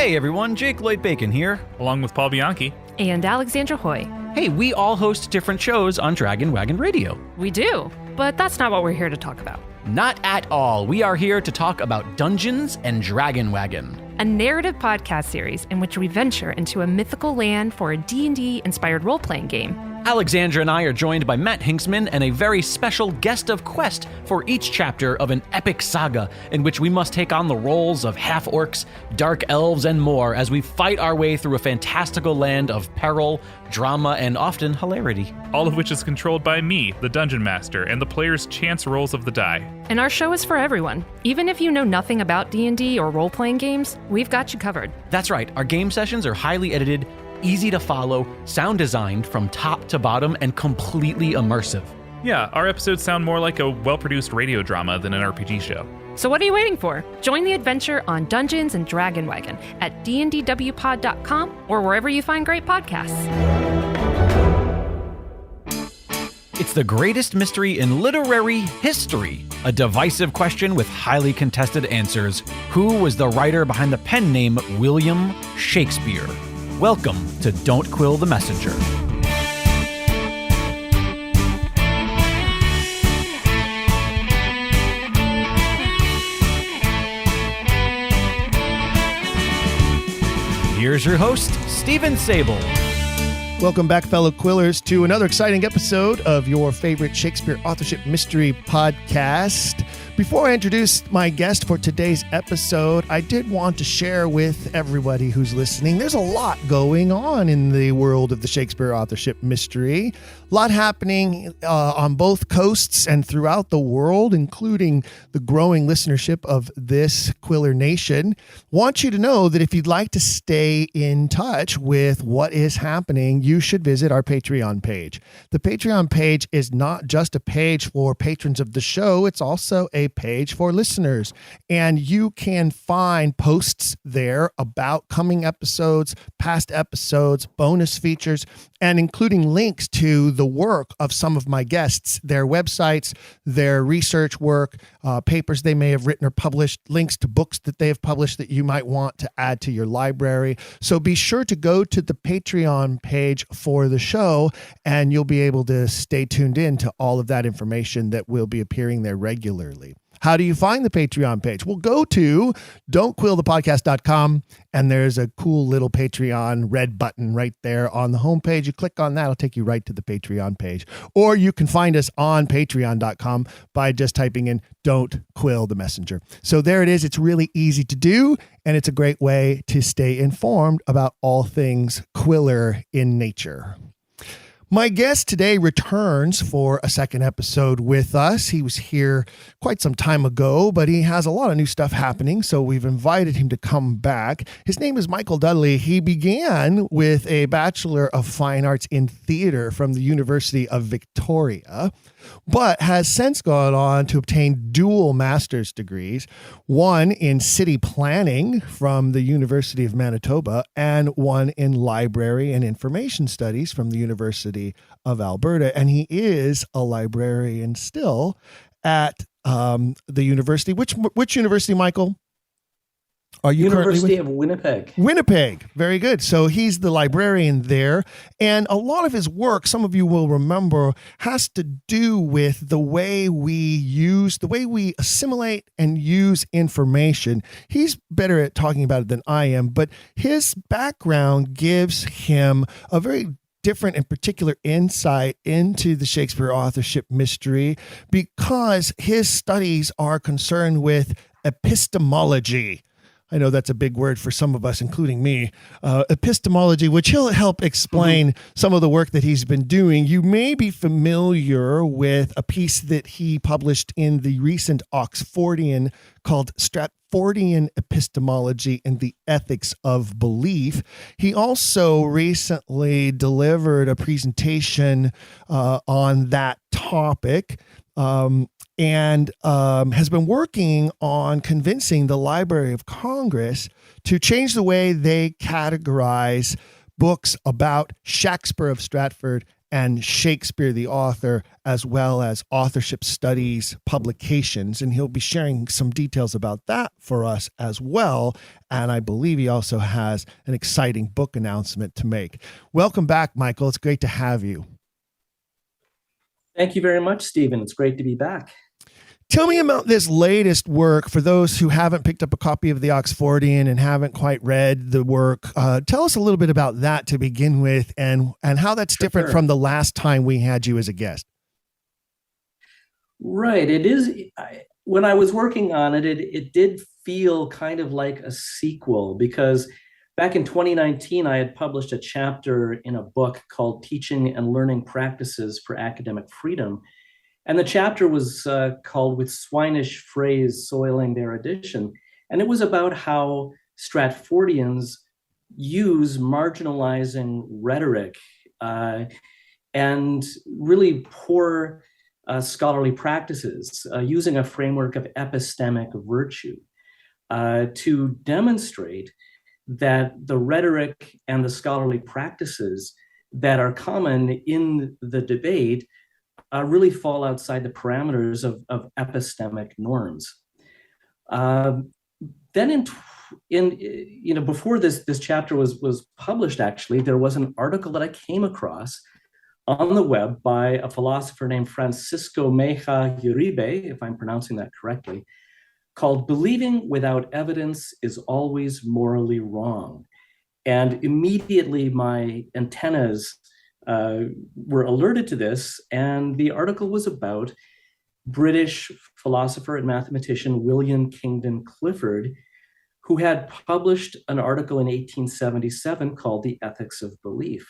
Hey everyone, Jake Lloyd-Bacon here. Along with Paul Bianchi. And Alexandra Hoy. Hey, we all host different shows on Dragon Wagon Radio. We do, but that's not what we're here to talk about. Not at all. We are here to talk about Dungeons and Dragon Wagon, a narrative podcast series in which we venture into a mythical land for a D&D inspired role-playing game. Alexandra and I are joined by Matt Hinksman and a very special guest of quest for each chapter of an epic saga in which we must take on the roles of half-orcs, dark elves, and more as we fight our way through a fantastical land of peril, drama, and often hilarity. All of which is controlled by me, the Dungeon Master, and the player's chance rolls of the die. And our show is for everyone. Even if you know nothing about D&D or role-playing games, we've got you covered. That's right. Our game sessions are highly edited, easy to follow, sound designed from top to bottom, and completely immersive. Yeah, our episodes sound more like a well-produced radio drama than an RPG show. So what are you waiting for? Join the adventure on Dungeons and Dragon Wagon at dndwpod.com or wherever you find great podcasts. It's the greatest mystery in literary history. A divisive question with highly contested answers. Who was the writer behind the pen name William Shakespeare? Welcome to Don't Quill the Messenger. Here's your host, Stephen Sable. Welcome back, fellow Quillers, to another exciting episode of your favorite Shakespeare Authorship Mystery podcast. Before I introduce my guest for today's episode, I did want to share with everybody who's listening, there's a lot going on in the world of the Shakespeare Authorship Mystery. A lot happening on both coasts and throughout the world, including the growing listenership of this Quiller Nation. Want you to know that if you'd like to stay in touch with what is happening, you should visit our Patreon page. The Patreon page is not just a page for patrons of the show, it's also a page for listeners. And you can find posts there about coming episodes, past episodes, bonus features, and including links to the work of some of my guests, their websites, their research work, papers they may have written or published, links to books that they have published that you might want to add to your library. So be sure to go to the Patreon page for the show, and you'll be able to stay tuned in to all of that information that will be appearing there regularly. How do you find the Patreon page? Well, go to don'tquillthepodcast.com, and there's a cool little Patreon red button right there on the homepage. You click on that, it'll take you right to the Patreon page. Or you can find us on patreon.com by just typing in Don't Quill the Messenger. So there it is. It's really easy to do, and it's a great way to stay informed about all things Quiller in nature. My guest today returns for a second episode with us. He was here quite some time ago, but he has a lot of new stuff happening, so we've invited him to come back. His name is Michael Dudley. He began with a Bachelor of Fine Arts in Theater from the University of Victoria, but has since gone on to obtain dual master's degrees, one in city planning from the University of Manitoba and one in library and information studies from the University of Alberta. And he is a librarian still at the university. Which university, Michael? Are you University of Winnipeg. Winnipeg. Very good. So he's the librarian there. And a lot of his work, some of you will remember, has to do with the way we assimilate and use information. He's better at talking about it than I am, but his background gives him a very different and particular insight into the Shakespeare authorship mystery because his studies are concerned with epistemology. I know that's a big word for some of us, including me. Epistemology, which he'll help explain some of the work that he's been doing. You may be familiar with a piece that he published in the recent Oxfordian called Stratfordian Epistemology and the Ethics of Belief. He also recently delivered a presentation on that topic. And has been working on convincing the Library of Congress to change the way they categorize books about Shakespeare of Stratford and Shakespeare, the author, as well as authorship studies publications. And he'll be sharing some details about that for us as well. And I believe he also has an exciting book announcement to make. Welcome back, Michael. It's great to have you. Thank you very much, Stephen. It's great to be back. Tell me about this latest work for those who haven't picked up a copy of the Oxfordian and haven't quite read the work. Tell us a little bit about that to begin with, and how that's different from the last time we had you as a guest. Right. It is. When I was working on it, it did feel kind of like a sequel, because back in 2019, I had published a chapter in a book called Teaching and Learning Practices for Academic Freedom. And the chapter was called With Swinish Phrase Soiling Their Edition. And it was about how Stratfordians use marginalizing rhetoric and really poor scholarly practices using a framework of epistemic virtue to demonstrate that the rhetoric and the scholarly practices that are common in the debate really fall outside the parameters of epistemic norms. Then before this chapter was published, actually, there was an article that I came across on the web by a philosopher named Francisco Meja Uribe, if I'm pronouncing that correctly, called Believing Without Evidence is Always Morally Wrong. And immediately my antennas were alerted to this, and the article was about British philosopher and mathematician William Kingdon Clifford, who had published an article in 1877 called The Ethics of Belief.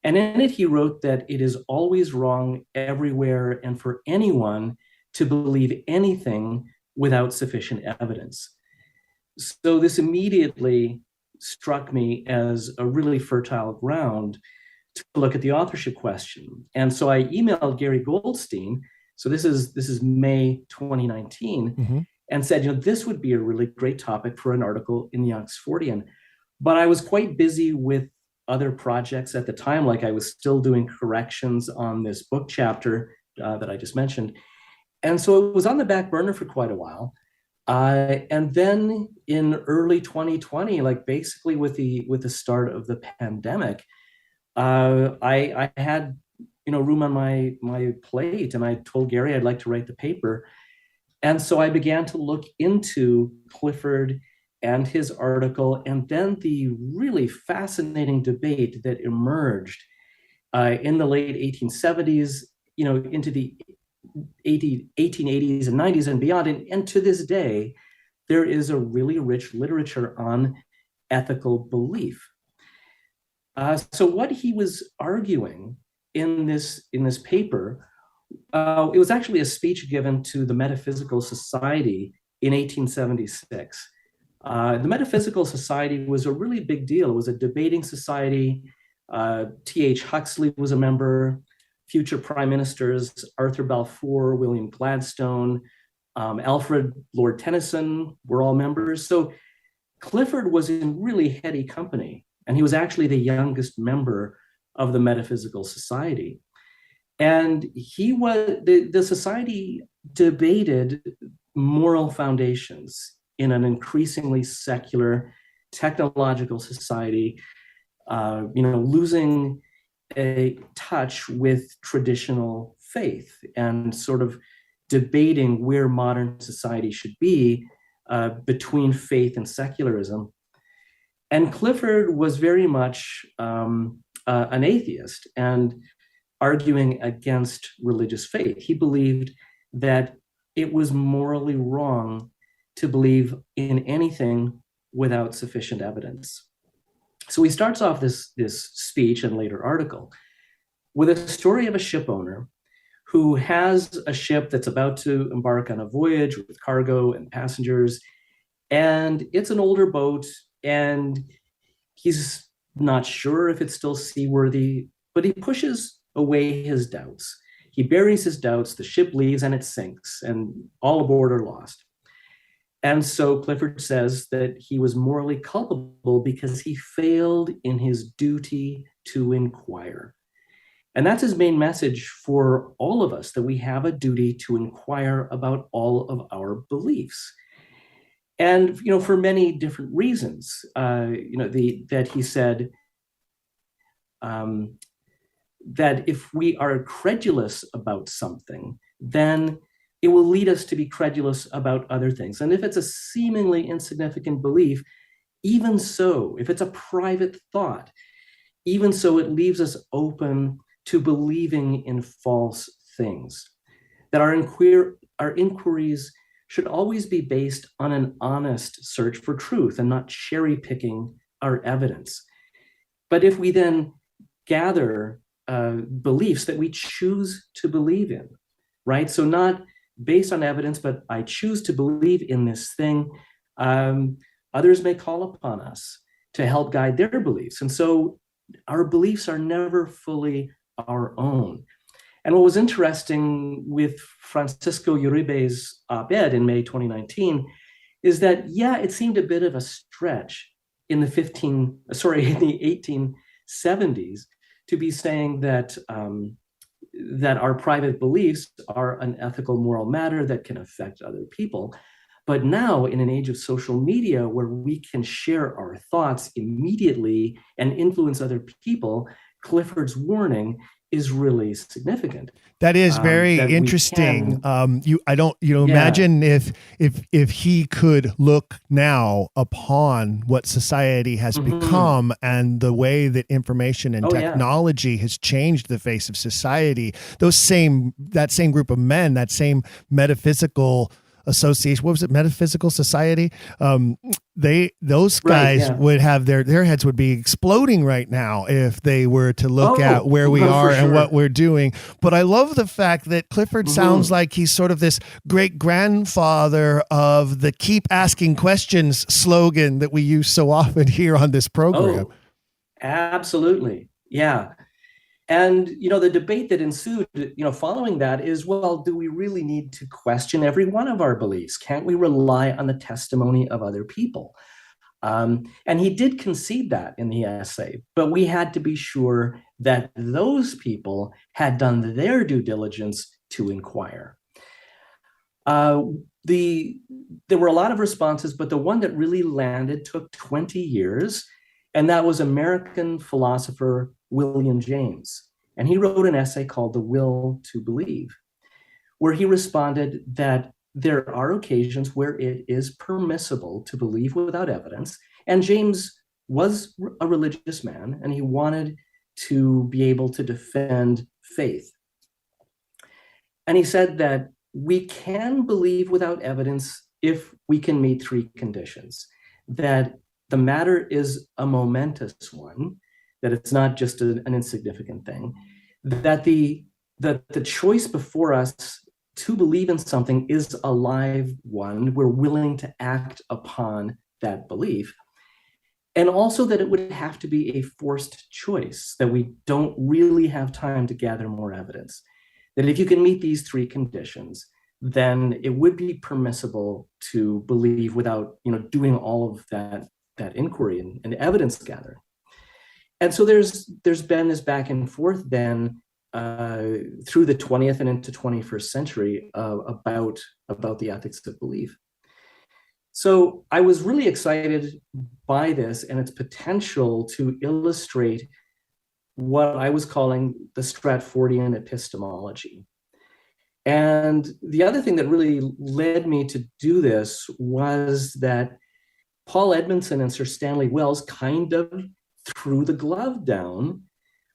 And in it, he wrote that it is always wrong everywhere and for anyone to believe anything without sufficient evidence. So this immediately struck me as a really fertile ground to look at the authorship question. And so I emailed Gary Goldstein, so this is May 2019, and said, this would be a really great topic for an article in the Oxfordian. But I was quite busy with other projects at the time, like I was still doing corrections on this book chapter that I just mentioned. And so it was on the back burner for quite a while. And then in early 2020, like basically with the start of the pandemic, I had room on my plate, and I told Gary I'd like to write the paper. And so I began to look into Clifford and his article, and then the really fascinating debate that emerged in the late 1870s, into the 1880s and 90s and beyond. And to this day, there is a really rich literature on ethical belief. So what he was arguing in this paper, it was actually a speech given to the Metaphysical Society in 1876. The Metaphysical Society was a really big deal. It was a debating society. T.H. Huxley was a member. Future prime ministers Arthur Balfour, William Gladstone, Alfred Lord Tennyson were all members. So Clifford was in really heady company, and he was actually the youngest member of the Metaphysical Society. And the society debated moral foundations in an increasingly secular technological society, losing a touch with traditional faith and sort of debating where modern society should be between faith and secularism. And Clifford was very much an atheist and arguing against religious faith. He believed that it was morally wrong to believe in anything without sufficient evidence. So he starts off this speech and later article with a story of a ship owner who has a ship that's about to embark on a voyage with cargo and passengers, and it's an older boat, and he's not sure if it's still seaworthy, but he pushes away his doubts. He buries his doubts, the ship leaves, and it sinks, and all aboard are lost. And so Clifford says that he was morally culpable because he failed in his duty to inquire. And that's his main message for all of us, that we have a duty to inquire about all of our beliefs. And, for many different reasons, that he said that if we are credulous about something, then it will lead us to be credulous about other things. And if it's a seemingly insignificant belief, even so, if it's a private thought, even so, it leaves us open to believing in false things. That our inquiries should always be based on an honest search for truth and not cherry picking our evidence. But if we then gather beliefs that we choose to believe in, right? So not based on evidence, but I choose to believe in this thing, others may call upon us to help guide their beliefs. And so our beliefs are never fully our own. And what was interesting with Francisco Uribe's op-ed in May 2019 is that, it seemed a bit of a stretch in the 1870s to be saying that that our private beliefs are an ethical, moral matter that can affect other people. But now, in an age of social media where we can share our thoughts immediately and influence other people, Clifford's warning is really significant. That is very interesting. Imagine if he could look now upon what society has become and the way that information and technology has changed the face of society. That same group of men, that same metaphysical association, what was it, Metaphysical Society? Those guys would have their heads would be exploding right now if they were to look at where we are and what we're doing. But I love the fact that Clifford sounds like he's sort of this great grandfather of the keep asking questions slogan that we use so often here on this program. Oh, absolutely. Yeah. And, the debate that ensued, following that is, well, do we really need to question every one of our beliefs? Can't we rely on the testimony of other people? And he did concede that in the essay, but we had to be sure that those people had done their due diligence to inquire. There were a lot of responses, but the one that really landed took 20 years, and that was American philosopher William James. And he wrote an essay called The Will to Believe, where he responded that there are occasions where it is permissible to believe without evidence. And James was a religious man, and he wanted to be able to defend faith. And he said that we can believe without evidence if we can meet three conditions: that the matter is a momentous one, that it's not just an insignificant thing, that the choice before us to believe in something is a live one, we're willing to act upon that belief, and also that it would have to be a forced choice, that we don't really have time to gather more evidence. That if you can meet these three conditions, then it would be permissible to believe without doing all of that inquiry and evidence gathering. And so there's been this back and forth then through the 20th and into 21st century about the ethics of belief. So I was really excited by this and its potential to illustrate what I was calling the Stratfordian epistemology. And the other thing that really led me to do this was that Paul Edmondson and Sir Stanley Wells kind of threw the glove down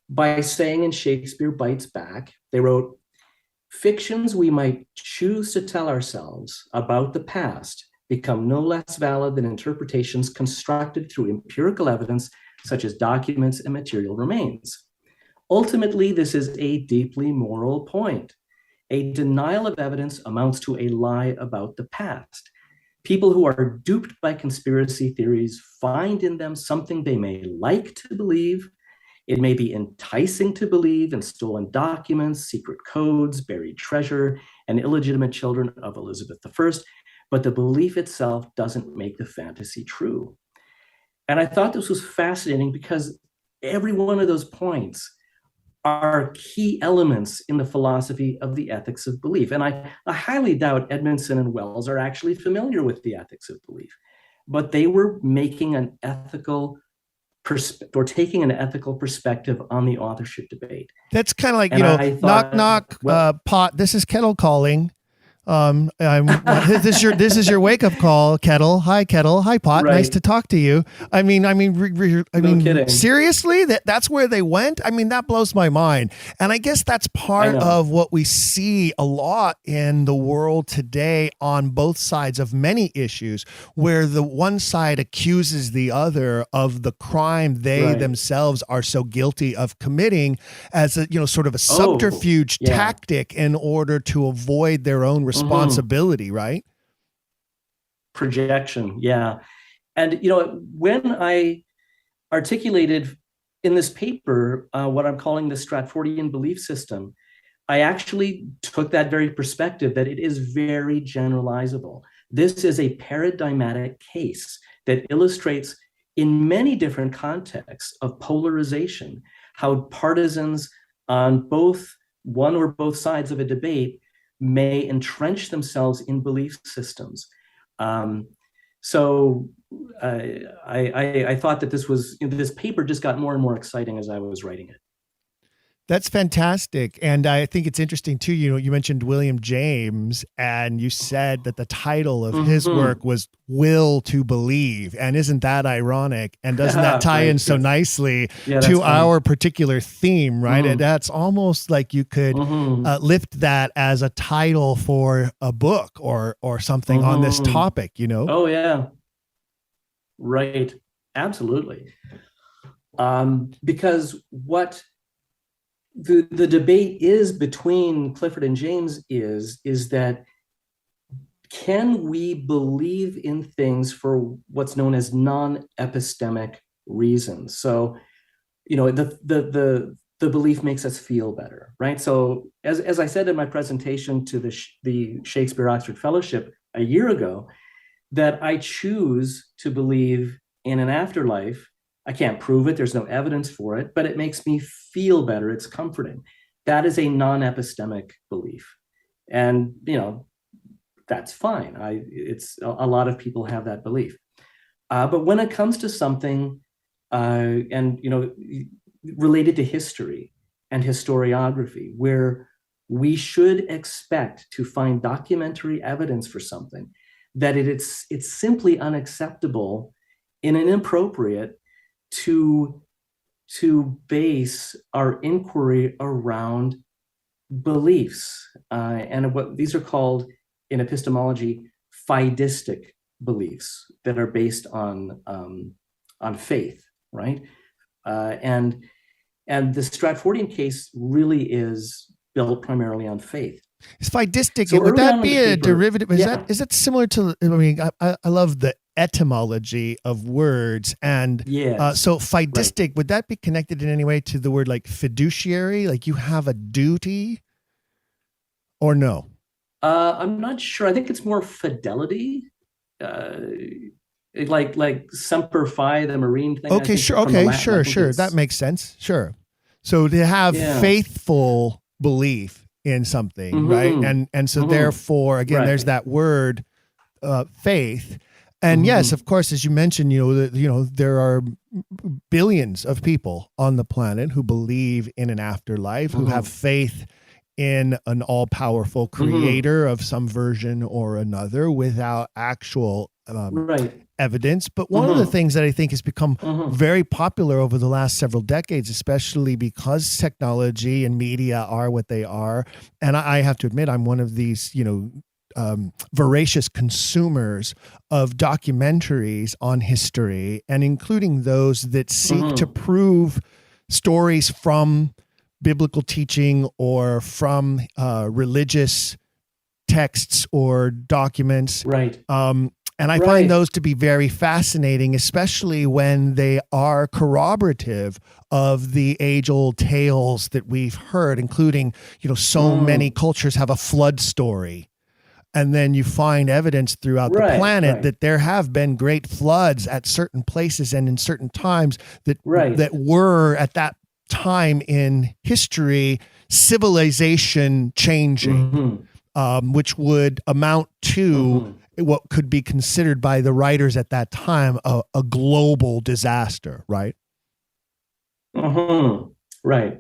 by saying in Shakespeare Bites Back, they wrote, "Fictions we might choose to tell ourselves about the past become no less valid than interpretations constructed through empirical evidence, such as documents and material remains. Ultimately, this is a deeply moral point. A denial of evidence amounts to a lie about the past. People who are duped by conspiracy theories find in them something they may like to believe. It may be enticing to believe in stolen documents, secret codes, buried treasure, and illegitimate children of Elizabeth I, but the belief itself doesn't make the fantasy true." And I thought this was fascinating because every one of those points are key elements in the philosophy of the ethics of belief. And I highly doubt Edmondson and Wells are actually familiar with the ethics of belief, but they were making an ethical taking an ethical perspective on the authorship debate. That's kind of like, thought, knock, pot. This is kettle calling. This is your wake up call, kettle. Hi, kettle. Hi, pot. Right. Nice to talk to you. I mean, kidding. Seriously, that's where they went. I mean, that blows my mind. And I guess that's part of what we see a lot in the world today on both sides of many issues, where the one side accuses the other of the crime they themselves are so guilty of committing as a, sort of a subterfuge tactic in order to avoid their own responsibility, right? Projection, yeah. And, when I articulated in this paper what I'm calling the Stratfordian belief system, I actually took that very perspective that it is very generalizable. This is a paradigmatic case that illustrates in many different contexts of polarization, how partisans on both one or both sides of a debate may entrench themselves in belief systems. So I thought that this paper just got more and more exciting as I was writing it. That's fantastic. And I think it's interesting too, you mentioned William James, and you said that the title of his work was Will to Believe. And isn't that ironic? And doesn't that tie in so nicely to our particular theme, right? And that's almost like you could lift that as a title for a book or something on this topic, Oh, yeah. Right. Absolutely. Because what the debate is between Clifford and James is that can we believe in things for what's known as non-epistemic reasons? So, the belief makes us feel better, right? So as I said in my presentation to the Shakespeare Authorship Fellowship a year ago, that I choose to believe in an afterlife. I can't prove it. There's no evidence for it, but it makes me feel better. It's comforting. That is a non-epistemic belief. And, that's fine. It's a lot of people have that belief. But when it comes to something, related to history and historiography, where we should expect to find documentary evidence for something, that it's simply unacceptable and inappropriate to base our inquiry around beliefs, and what these are called in epistemology fideistic beliefs that are based on faith, right? And the Stratfordian case really is built primarily on faith. Is fideistic, so would that be a derivative? Is that similar to, I love the etymology of words. And so fideistic, would that be connected in any way to the word like fiduciary? Like you have a duty or no? I'm not sure. I think it's more fidelity. Like Semper Fi, the Marine thing. Okay, sure. Okay, sure. That makes sense. Sure. So to have faithful belief in something, right? And so therefore, again, there's that word, faith. And yes, of course, as you mentioned, there are billions of people on the planet who believe in an afterlife, who have faith in an all-powerful creator of some version or another without actual evidence. But one of the things that I think has become very popular over the last several decades, especially because technology and media are what they are, and I have to admit, I'm one of these, voracious consumers of documentaries on history, and including those that seek to prove stories from biblical teaching or from religious texts or documents. Right. And I find those to be very fascinating, especially when they are corroborative of the age-old tales that we've heard, including, so many cultures have a flood story. And then you find evidence throughout the planet that there have been great floods at certain places and in certain times that were at that time in history, civilization changing, which would amount to what could be considered by the writers at that time a global disaster, right? Right.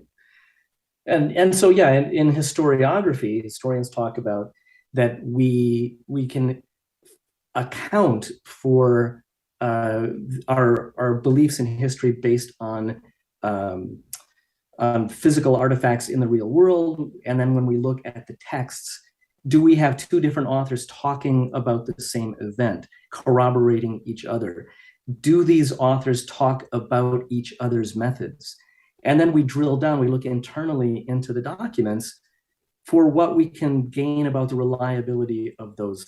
And so, yeah, in historiography, historians talk about that we can account for our beliefs in history based on physical artifacts in the real world. And then when we look at the texts, do we have two different authors talking about the same event, corroborating each other? Do these authors talk about each other's methods? And then we drill down, we look internally into the documents for what we can gain about the reliability of those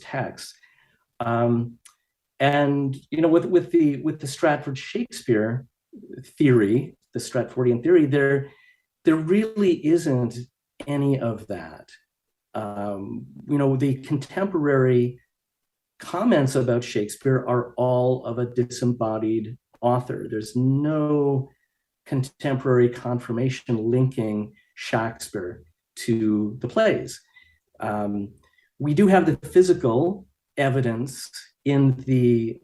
texts. And with the Stratford Shakespeare theory, the Stratfordian theory, there really isn't any of that. The contemporary comments about Shakespeare are all of a disembodied author. There's no contemporary confirmation linking Shakespeare to the plays. We do have the physical evidence in the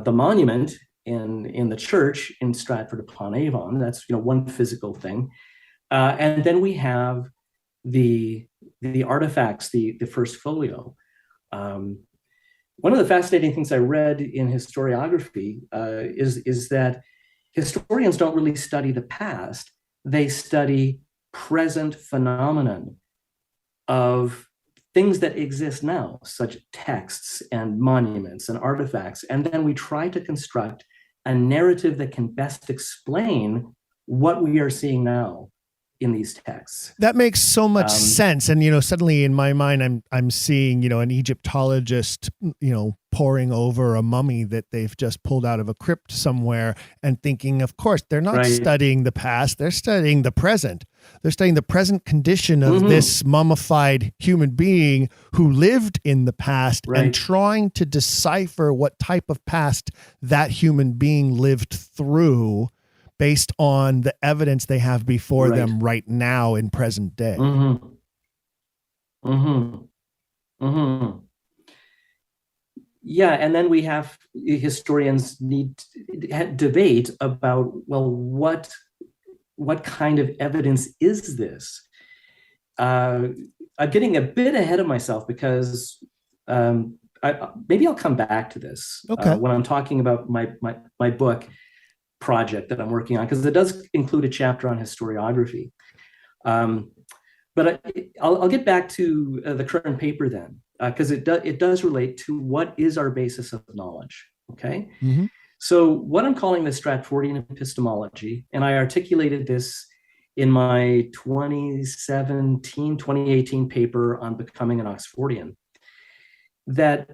monument in the church in Stratford upon Avon. That's one physical thing, and then we have the artifacts, the first folio. One of the fascinating things I read in historiography is that historians don't really study the past; they study present phenomenon of things that exist now, such texts and monuments and artifacts, and then we try to construct a narrative that can best explain what we are seeing now in these texts. That makes so much sense. And, suddenly in my mind, I'm seeing, an Egyptologist, poring over a mummy that they've just pulled out of a crypt somewhere and thinking, of course, they're not studying the past, they're studying the present. They're studying the present condition of this mummified human being who lived in the past and trying to decipher what type of past that human being lived through based on the evidence they have before them right now in present day. Yeah, and then we have historians need to debate about, well, what kind of evidence is this? I'm getting a bit ahead of myself because maybe I'll come back to this when I'm talking about my book project that I'm working on, because it does include a chapter on historiography. But I'll get back to the current paper then, because it does relate to what is our basis of knowledge. Okay. So what I'm calling the Stratfordian epistemology, and I articulated this in my 2018 paper on becoming an Oxfordian, that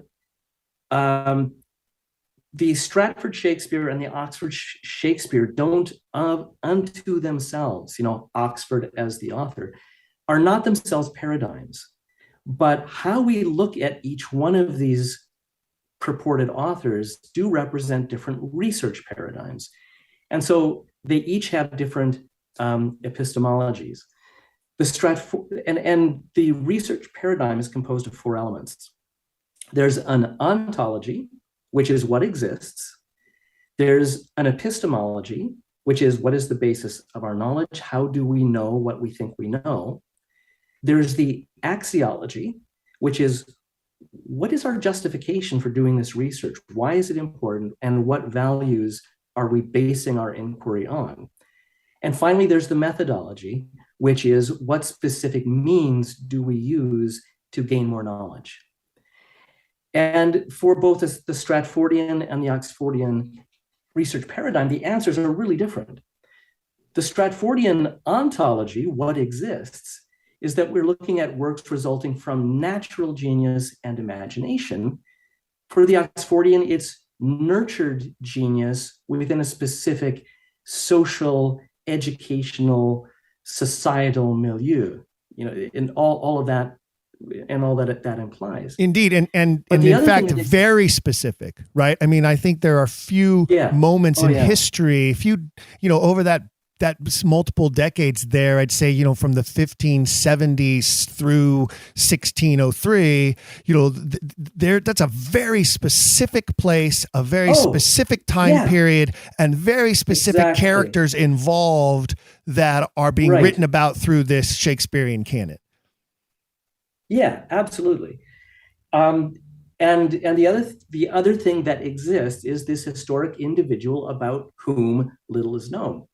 the Stratford Shakespeare and the Oxford Shakespeare don't unto themselves, Oxford as the author, are not themselves paradigms, but how we look at each one of these purported authors do represent different research paradigms. And so they each have different epistemologies. And the research paradigm is composed of four elements. There's an ontology, which is what exists. There's an epistemology, which is what is the basis of our knowledge? How do we know what we think we know? There's the axiology, which is what is our justification for doing this research? Why is it important? And what values are we basing our inquiry on? And finally, there's the methodology, which is what specific means do we use to gain more knowledge? And for both the Stratfordian and the Oxfordian research paradigm, the answers are really different. The Stratfordian ontology, what exists, is that we're looking at works resulting from natural genius and imagination. For the Oxfordian, it's nurtured genius within a specific social, educational, societal milieu. And all of that and all that implies. Indeed. And But in the other fact, thing that- very specific, right? I mean, I think there are few moments in history, over that multiple decades there, I'd say, from the 1570s through 1603, that's a very specific place, a very specific time period, and very specific characters involved that are being written about through this Shakespearean canon. Yeah, absolutely. And the other thing that exists is this historic individual about whom little is known.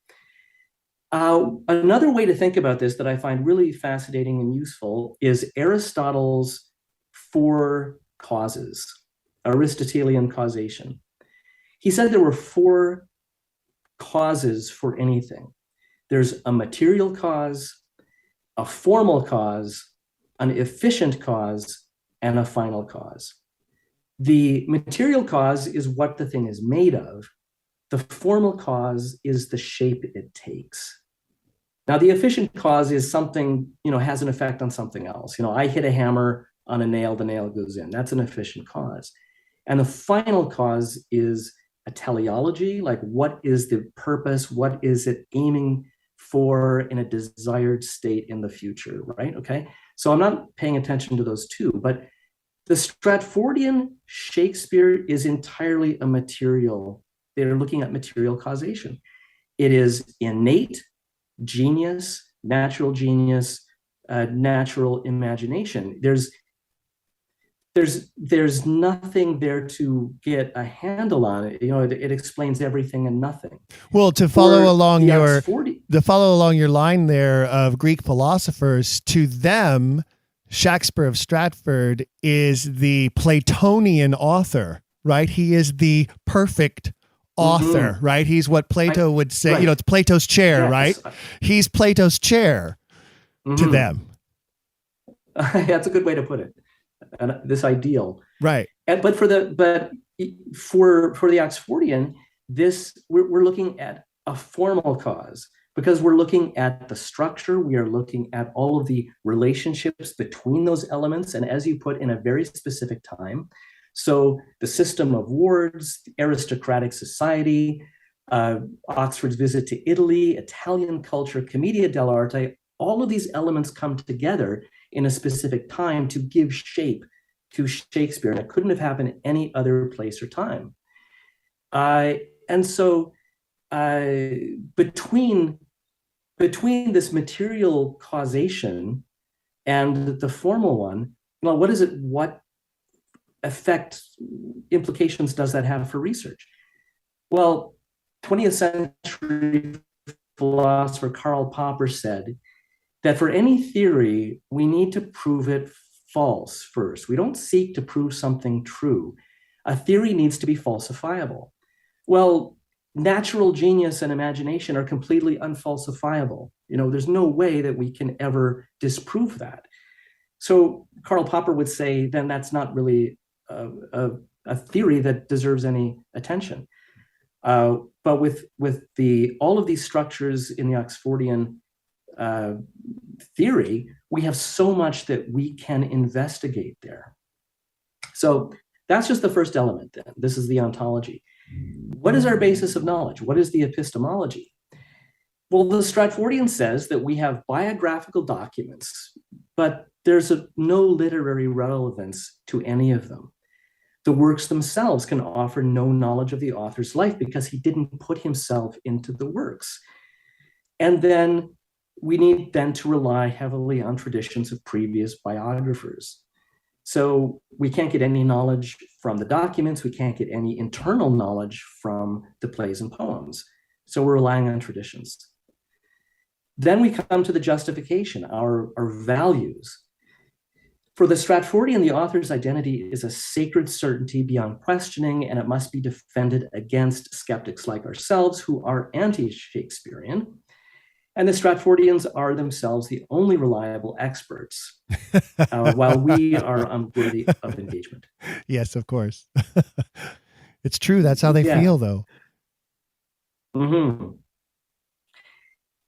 Another way to think about this that I find really fascinating and useful is Aristotle's 4 causes, Aristotelian causation. He said there were 4 causes for anything. There's a material cause, a formal cause, an efficient cause, and a final cause. The material cause is what the thing is made of. The formal cause is the shape it takes. Now, the efficient cause is something, has an effect on something else. I hit a hammer on a nail, the nail goes in. That's an efficient cause. And the final cause is a teleology, like what is the purpose? What is it aiming for in a desired state in the future, right? Okay. So I'm not paying attention to those 2, but the Stratfordian Shakespeare is entirely a material. They're looking at material causation. It is innate genius, natural imagination. There's nothing there to get a handle on it. It explains everything and nothing. Well, to follow along your line there of Greek philosophers, to them, Shakespeare of Stratford is the Platonian author, right? He is the perfect author, right? He's what Plato would say, it's Plato's chair, right? He's Plato's chair to them. That's a good way to put it. This ideal. Right. But for the Oxfordian, we're looking at a formal cause because we're looking at the structure. We are looking at all of the relationships between those elements. And as you put, in a very specific time. So the system of wards, the aristocratic society, Oxford's visit to Italy, Italian culture, Commedia dell'arte, all of these elements come together in a specific time to give shape to Shakespeare. And it couldn't have happened any other place or time. And so between this material causation and the formal one, what is it? What implications does that have for research? Well, 20th century philosopher Karl Popper said that for any theory, we need to prove it false first. We don't seek to prove something true. A theory needs to be falsifiable. Well, natural genius and imagination are completely unfalsifiable. There's no way that we can ever disprove that. So Karl Popper would say, then that's not really a theory that deserves any attention. But with all of these structures in the Oxfordian theory, we have so much that we can investigate there. So that's just the first element then. This is the ontology. What is our basis of knowledge? What is the epistemology? Well, the Stratfordian says that we have biographical documents, but there's no literary relevance to any of them. The works themselves can offer no knowledge of the author's life because he didn't put himself into the works. And then we need then to rely heavily on traditions of previous biographers. So we can't get any knowledge from the documents. We can't get any internal knowledge from the plays and poems. So we're relying on traditions. Then we come to the justification, our values. For the Stratfordian, the author's identity is a sacred certainty beyond questioning, and it must be defended against skeptics like ourselves who are anti-Shakespearean. And the Stratfordians are themselves the only reliable experts, while we are unworthy of engagement. Yes, of course. It's true. That's how they feel, though. Mm-hmm.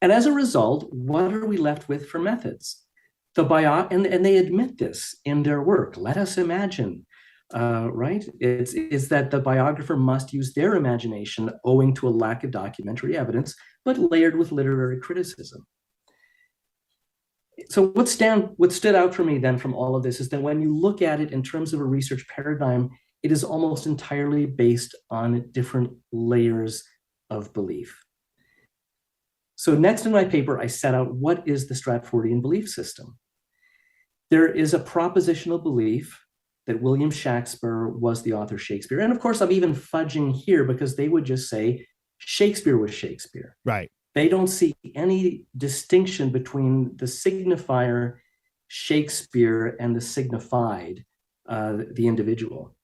And as a result, what are we left with for methods? and they admit this in their work. Let us imagine, right? It's that the biographer must use their imagination owing to a lack of documentary evidence, but layered with literary criticism. So what stood out for me then from all of this is that when you look at it in terms of a research paradigm, it is almost entirely based on different layers of belief. So next in my paper, I set out what is the Stratfordian belief system. There is a propositional belief that William Shakespeare was the author of Shakespeare. And of course, I'm even fudging here because they would just say Shakespeare was Shakespeare. Right. They don't see any distinction between the signifier Shakespeare and the signified, the individual.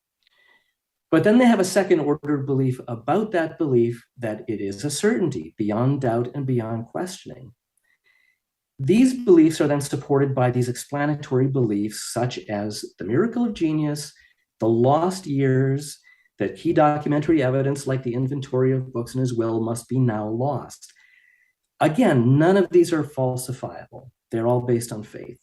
But then they have a second order belief about that belief that it is a certainty beyond doubt and beyond questioning. These beliefs are then supported by these explanatory beliefs, such as the miracle of genius, the lost years, that key documentary evidence like the inventory of books in his will must be now lost. Again, none of these are falsifiable. They're all based on faith.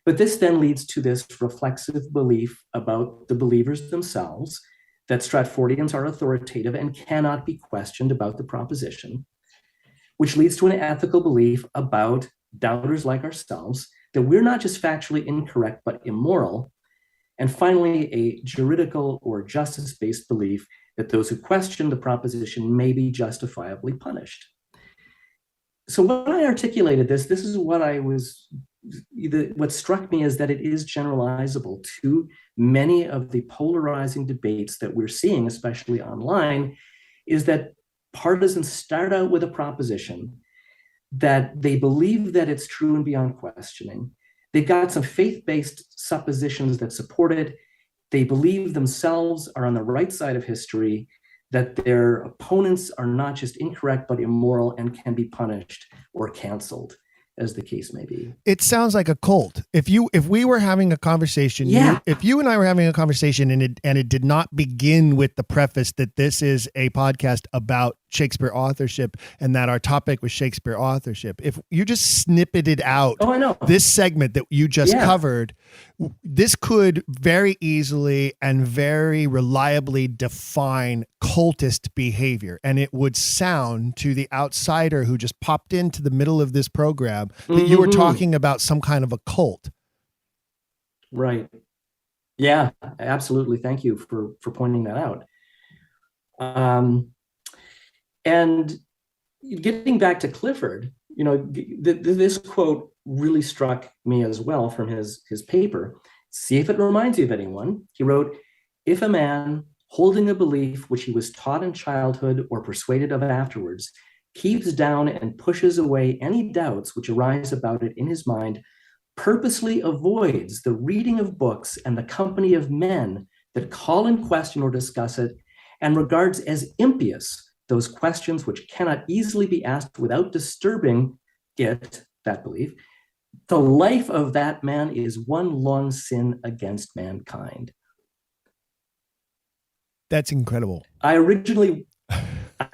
But this then leads to this reflexive belief about the believers themselves, that Stratfordians are authoritative and cannot be questioned about the proposition, which leads to an ethical belief about doubters like ourselves, that we're not just factually incorrect, but immoral. And finally, a juridical or justice-based belief that those who question the proposition may be justifiably punished. So when I articulated this is what struck me is that it is generalizable to many of the polarizing debates that we're seeing, especially online, is that partisans start out with a proposition that they believe that it's true and beyond questioning. They've got some faith-based suppositions that support it. They believe themselves are on the right side of history, that their opponents are not just incorrect, but immoral and can be punished or canceled, as the case may be. It sounds like a cult. If we were having a conversation, if you and I were having a conversation and it did not begin with the preface that this is a podcast about Shakespeare authorship and that our topic was Shakespeare authorship, if you just snippeted out this segment that you just covered, this could very easily and very reliably define cultist behavior. And it would sound to the outsider who just popped into the middle of this program that you were talking about some kind of a cult. Right. Yeah, absolutely. Thank you for pointing that out. And getting back to Clifford, this quote really struck me as well from his paper. See if it reminds you of anyone. He wrote, if a man holding a belief which he was taught in childhood or persuaded of afterwards, keeps down and pushes away any doubts which arise about it in his mind, purposely avoids the reading of books and the company of men that call in question or discuss it, and regards as impious those questions which cannot easily be asked without disturbing that belief, the life of that man is one long sin against mankind. That's incredible. I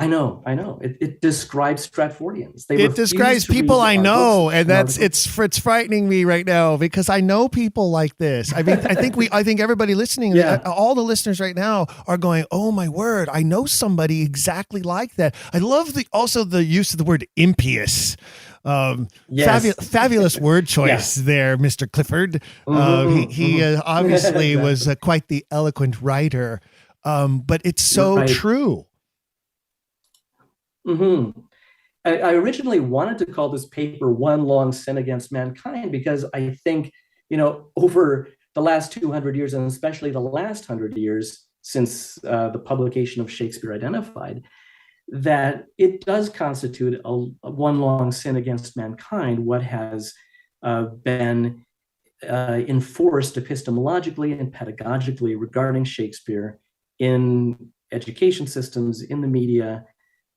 know. It describes Stratfordians. It describes people I know, and it's frightening me right now because I know people like this. I mean, I think everybody listening, all the listeners right now are going, "Oh my word, I know somebody exactly like that." I love also the use of the word impious. Fabulous word choice there, Mr. Clifford. He obviously was quite the eloquent writer, but it's so true. I originally wanted to call this paper One Long Sin Against Mankind because I think, over the last 200 years, and especially the last 100 years since the publication of Shakespeare Identified, that it does constitute a one long sin against mankind, what has been enforced epistemologically and pedagogically regarding Shakespeare in education systems, in the media,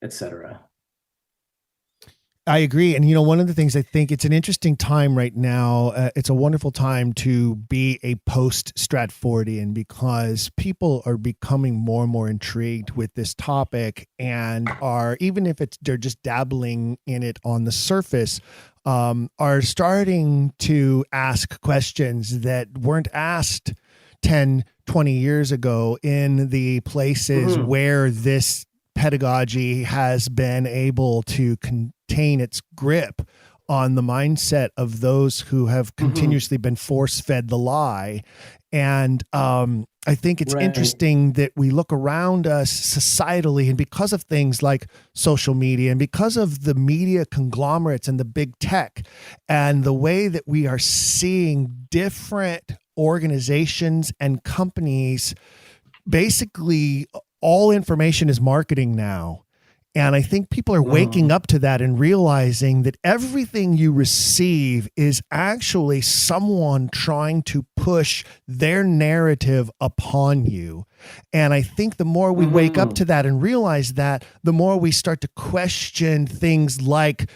etc. I agree. And, one of the things I think it's an interesting time right now. It's a wonderful time to be a post-Stratfordian because people are becoming more and more intrigued with this topic and are, even if they're just dabbling in it on the surface, are starting to ask questions that weren't asked 10, 20 years ago in the places where this pedagogy has been able to contain its grip on the mindset of those who have continuously been force-fed the lie. And I think it's interesting that we look around us societally, and because of things like social media and because of the media conglomerates and the big tech and the way that we are seeing different organizations and companies, basically all information is marketing now. And I think people are waking up to that and realizing that everything you receive is actually someone trying to push their narrative upon you. And I think the more we wake up to that and realize that, the more we start to question things like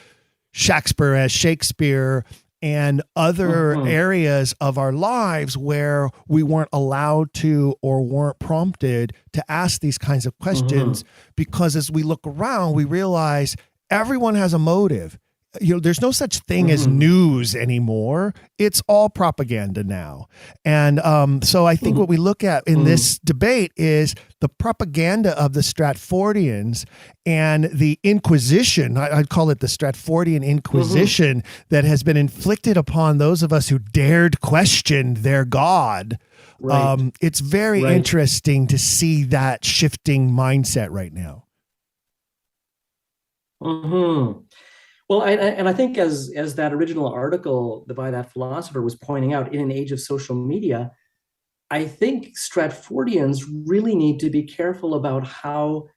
Shakespeare as Shakespeare and other areas of our lives where we weren't allowed to or weren't prompted to ask these kinds of questions, because as we look around, we realize everyone has a motive. There's no such thing as news anymore. It's all propaganda now. And so I think what we look at in this debate is the propaganda of the Stratfordians and the Inquisition. I'd call it the Stratfordian Inquisition that has been inflicted upon those of us who dared question their God. It's very interesting to see that shifting mindset right now. Well, I think as that original article by that philosopher was pointing out, in an age of social media, I think Stratfordians really need to be careful about how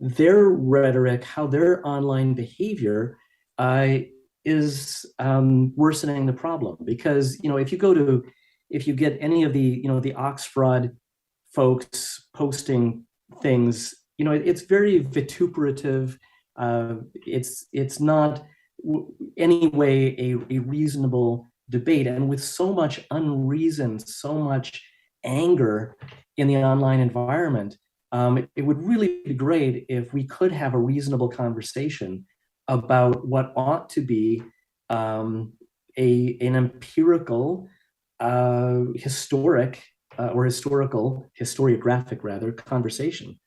their rhetoric, how their online behavior is worsening the problem. Because, if you get any of the, the Oxford folks posting things, it's very vituperative. It's not anyway a reasonable debate, and with so much unreason, so much anger in the online environment, it would really be great if we could have a reasonable conversation about what ought to be an empirical, historiographic rather, conversation.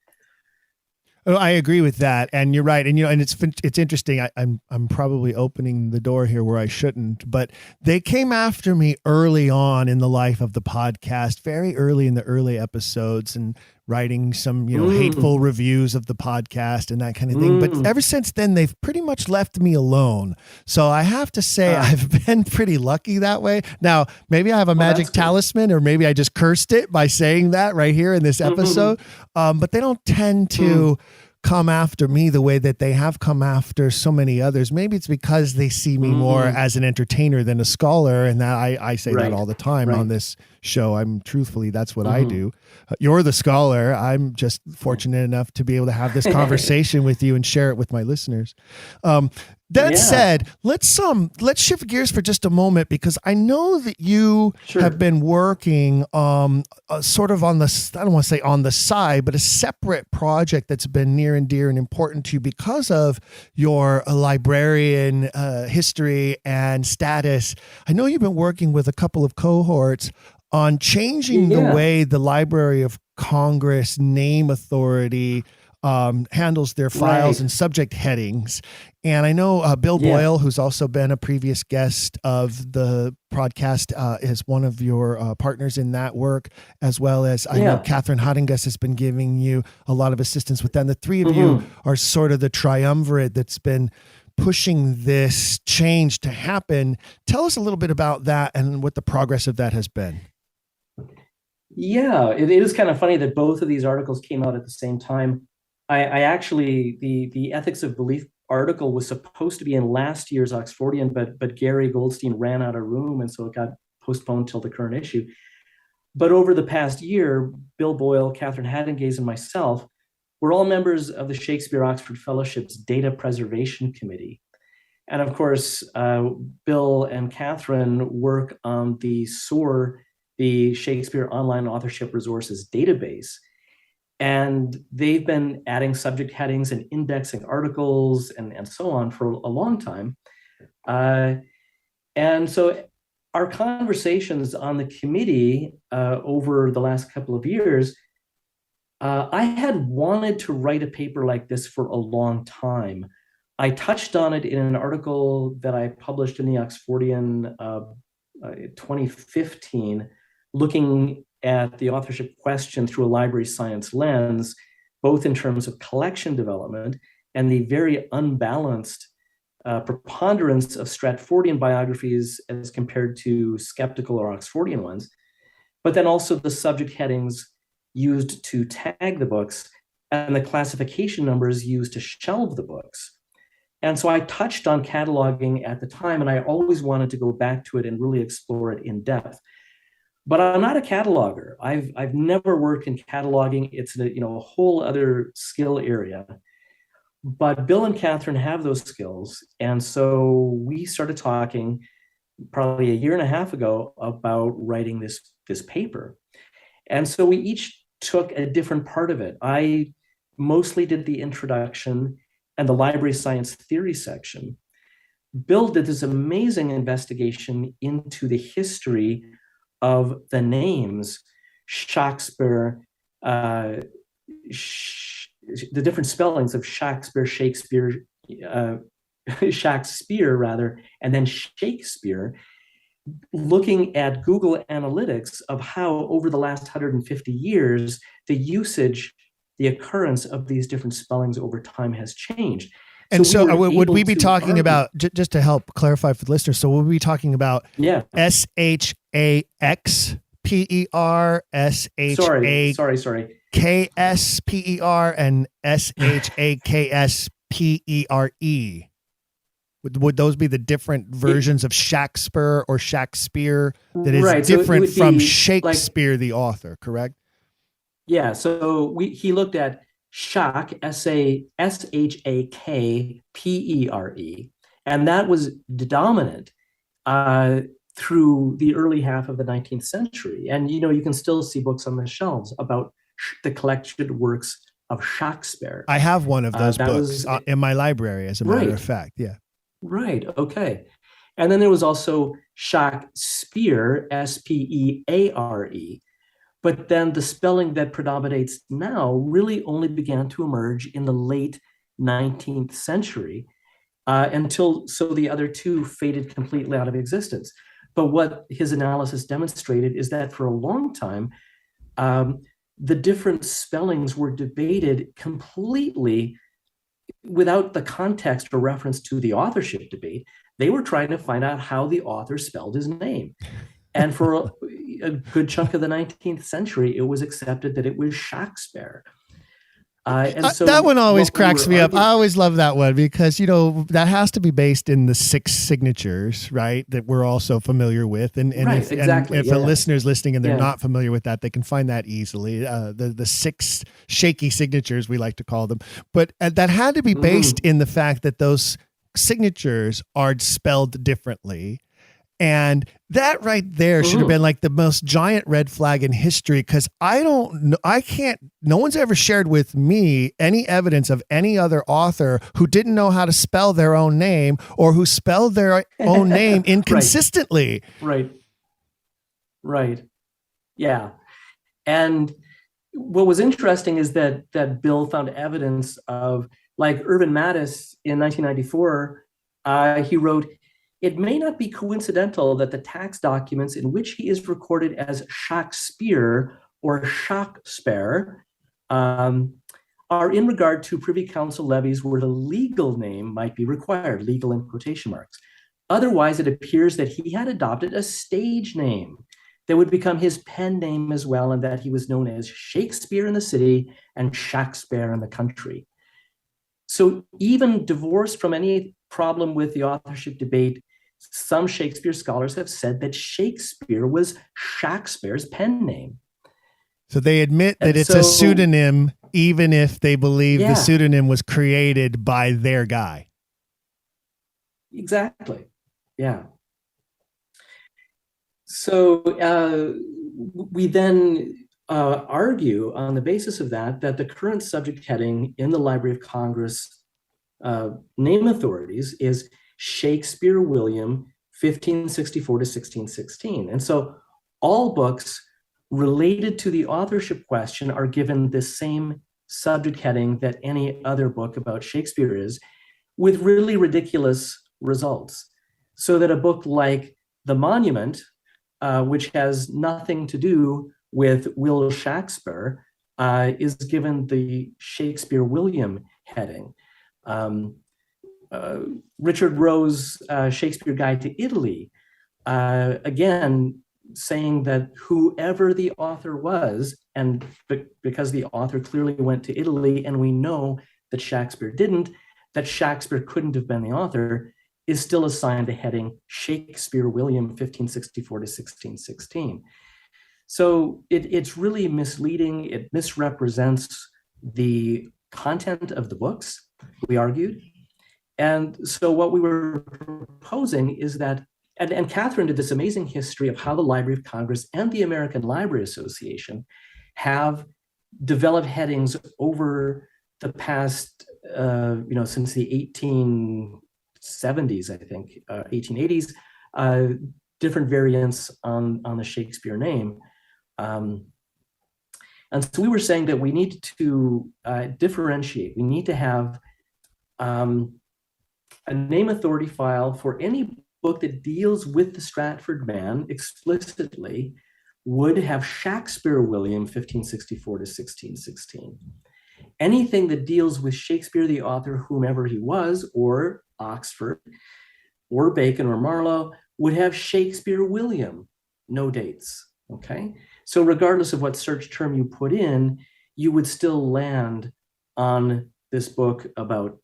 Oh, I agree with that, and you're right. And and it's interesting. I'm probably opening the door here where I shouldn't, but they came after me early on in the life of the podcast, very early in the early episodes, and writing some hateful reviews of the podcast and that kind of thing. But ever since then, they've pretty much left me alone. So I have to say I've been pretty lucky that way. Now, maybe I have a magic talisman, or maybe I just cursed it by saying that right here in this episode. But they don't tend to come after me the way that they have come after so many others. Maybe it's because they see me more as an entertainer than a scholar, and that I say that all the time on this show. That's what I do. You're the scholar. I'm just fortunate enough to be able to have this conversation with you and share it with my listeners. That said, let's shift gears for just a moment, because I know that you have been working sort of on the, I don't want to say on the side, but a separate project that's been near and dear and important to you because of your librarian history and status. I know you've been working with a couple of cohorts on changing the way the Library of Congress name authority handles their files and subject headings. And I know Bill Boyle, who's also been a previous guest of the podcast, is one of your partners in that work, as well as I know Catherine Hodingus has been giving you a lot of assistance with that. And the three of you are sort of the triumvirate that's been pushing this change to happen. Tell us a little bit about that and what the progress of that has been. Yeah, it is kind of funny that both of these articles came out at the same time. I actually, the Ethics of Belief article was supposed to be in last year's Oxfordian, but Gary Goldstein ran out of room, and so it got postponed till the current issue. But over the past year, Bill Boyle, Catherine Hadengase, and myself were all members of the Shakespeare Oxford Fellowship's Data Preservation Committee. And of course, Bill and Catherine work on the SOAR, the Shakespeare Online Authorship Resources database. And they've been adding subject headings and indexing articles and so on for a long time. And so our conversations on the committee over the last couple of years, I had wanted to write a paper like this for a long time. I touched on it in an article that I published in the Oxfordian 2015, looking at the authorship question through a library science lens, both in terms of collection development and the very unbalanced preponderance of Stratfordian biographies as compared to skeptical or Oxfordian ones, but then also the subject headings used to tag the books and the classification numbers used to shelve the books. And so I touched on cataloging at the time, and I always wanted to go back to it and really explore it in depth. But I'm not a cataloger. I've never worked in cataloging. It's a whole other skill area. But Bill and Catherine have those skills. And so we started talking probably a year and a half ago about writing this paper. And so we each took a different part of it. I mostly did the introduction and the library science theory section. Bill did this amazing investigation into the history of the names Shakespeare, the different spellings of Shakespeare, Shakespeare rather, and then Shakespeare, looking at Google Analytics of how over the last 150 years, the usage, the occurrence of these different spellings over time has changed. And so would we be talking about, just to help clarify for the listeners, so would we be talking about SHAXPER, Sorry. KSPER, and SHAKSPERE? Would those be the different versions of Shakespeare or Shakespeare that is different from Shakespeare, the author, correct? Yeah, so he looked at Shak, SHAKPERE, and that was dominant through the early half of the 19th century. And, you can still see books on the shelves about the collected works of Shakespeare. I have one of those books in my library, as a matter of fact. Yeah. Right. Okay. And then there was also Shakespeare, SPEARE. But then the spelling that predominates now really only began to emerge in the late 19th century until the other two faded completely out of existence. But what his analysis demonstrated is that for a long time, the different spellings were debated completely without the context or reference to the authorship debate. They were trying to find out how the author spelled his name. And for a good chunk of the 19th century, it was accepted that it was Shakespeare. And so that one always cracks me up. I always love that one because, that has to be based in the 6 signatures, right? That we're also familiar with. And if the listeners listening and they're not familiar with that, they can find that easily. The 6 shaky signatures, we like to call them. But that had to be based in the fact that those signatures are spelled differently. And that right there should have been like the most giant red flag in history, because no one's ever shared with me any evidence of any other author who didn't know how to spell their own name or who spelled their own name inconsistently. Right. Yeah. And what was interesting is that Bill found evidence of, like Irvin Mattis in 1994, he wrote, "It may not be coincidental that the tax documents in which he is recorded as Shakespeare or Shakespeare are in regard to Privy Council levies where the legal name might be required, legal in quotation marks. Otherwise, it appears that he had adopted a stage name that would become his pen name as well, and that he was known as Shakespeare in the city and Shakespeare in the country." So even divorced from any problem with the authorship debate, some Shakespeare scholars have said that Shakespeare was Shakespeare's pen name. So they admit that it's a pseudonym, even if they believe the pseudonym was created by their guy. Exactly. Yeah. So we then argue on the basis of that the current subject heading in the Library of Congress name authorities is Shakespeare William 1564 to 1616. And so all books related to the authorship question are given the same subject heading that any other book about Shakespeare is, with really ridiculous results. So that a book like The Monument, which has nothing to do with Will Shakespeare, is given the Shakespeare William heading. Richard Rowe's Shakespeare Guide to Italy, again, saying that whoever the author was, and because the author clearly went to Italy, and we know that Shakespeare didn't, that Shakespeare couldn't have been the author, is still assigned a heading Shakespeare William 1564 to 1616. So it's really misleading. It misrepresents the content of the books, we argued. And so what we were proposing is that, and Catherine did this amazing history of how the Library of Congress and the American Library Association have developed headings over the past, since the 1870s, I think, 1880s, different variants on the Shakespeare name. And so we were saying that we need to differentiate. We need to have a name authority file for any book that deals with the Stratford man explicitly would have Shakespeare William 1564 to 1616. Anything that deals with Shakespeare, the author, whomever he was, or Oxford, or Bacon, or Marlowe, would have Shakespeare William, no dates, okay? So regardless of what search term you put in, you would still land on this book about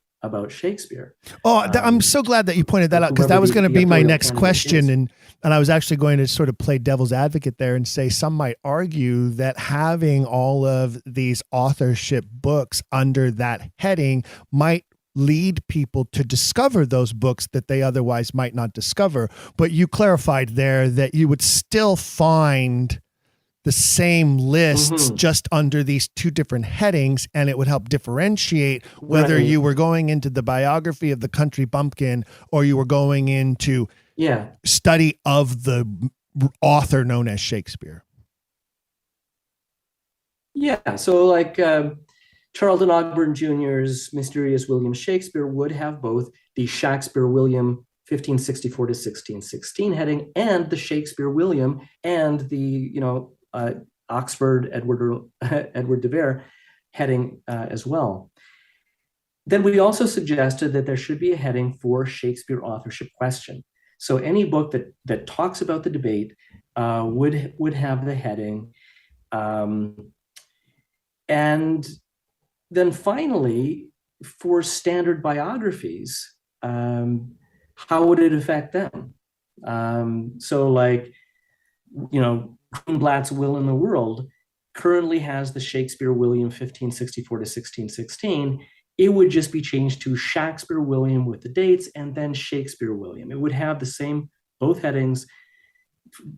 Shakespeare. Oh, I'm so glad that you pointed that out, because that was going to be my next question. And I was actually going to sort of play devil's advocate there and say some might argue that having all of these authorship books under that heading might lead people to discover those books that they otherwise might not discover. But you clarified there that you would still find the same lists just under these two different headings, and it would help differentiate whether you were going into the biography of the country bumpkin or you were going into study of the author known as Shakespeare. Yeah, so like Charlton Ogburn Jr.'s Mysterious William Shakespeare would have both the Shakespeare William 1564 to 1616 heading and the Shakespeare William and the, Oxford Edward de Vere heading as well. Then we also suggested that there should be a heading for Shakespeare authorship question. So any book that talks about the debate would have the heading. And then finally, for standard biographies, how would it affect them? So like, Greenblatt's Will in the World currently has the Shakespeare William 1564 to 1616. It would just be changed to Shakespeare William with the dates and then Shakespeare William. It would have the same, both headings.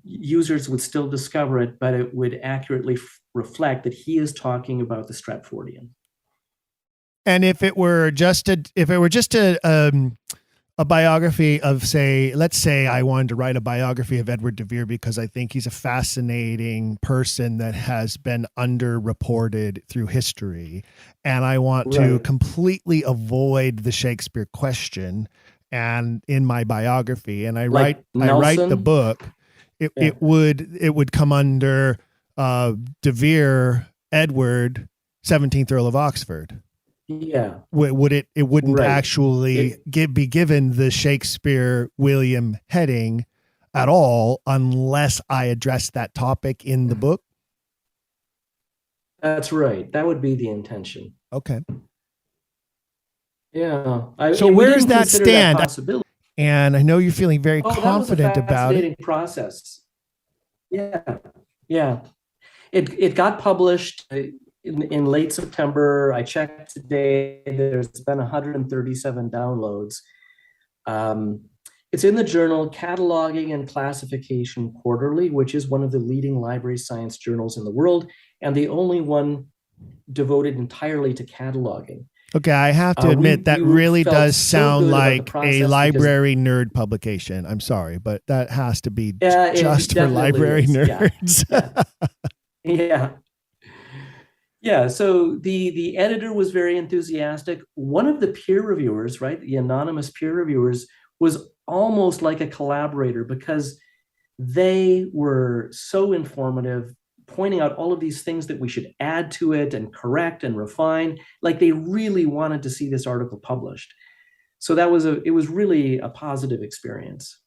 Users would still discover it, but it would accurately reflect that he is talking about the Stratfordian. And if it were just a biography of, say, let's say I wanted to write a biography of Edward de Vere because I think he's a fascinating person that has been underreported through history, and I want to completely avoid the Shakespeare question, and in my biography, and I write the book, it would come under de Vere Edward, 17th Earl of Oxford. Yeah. Would it wouldn't actually be given the Shakespeare William heading at all unless I address that topic in the book? That's right. That would be the intention. Okay. Yeah. So where does that stand? And I know you're feeling very confident about it. Process. Yeah. Yeah. It got published in late September. I checked today, there's been 137 downloads. It's in the journal Cataloguing and Classification Quarterly, which is one of the leading library science journals in the world, and the only one devoted entirely to cataloging. Okay, I have to admit that really does sound like a library nerd publication. I'm sorry, but that has to be just for library nerds. Yeah. So the editor was very enthusiastic. One of the peer reviewers, right, the anonymous peer reviewers, was almost like a collaborator because they were so informative, pointing out all of these things that we should add to it and correct and refine. Like they really wanted to see this article published. So it was really a positive experience.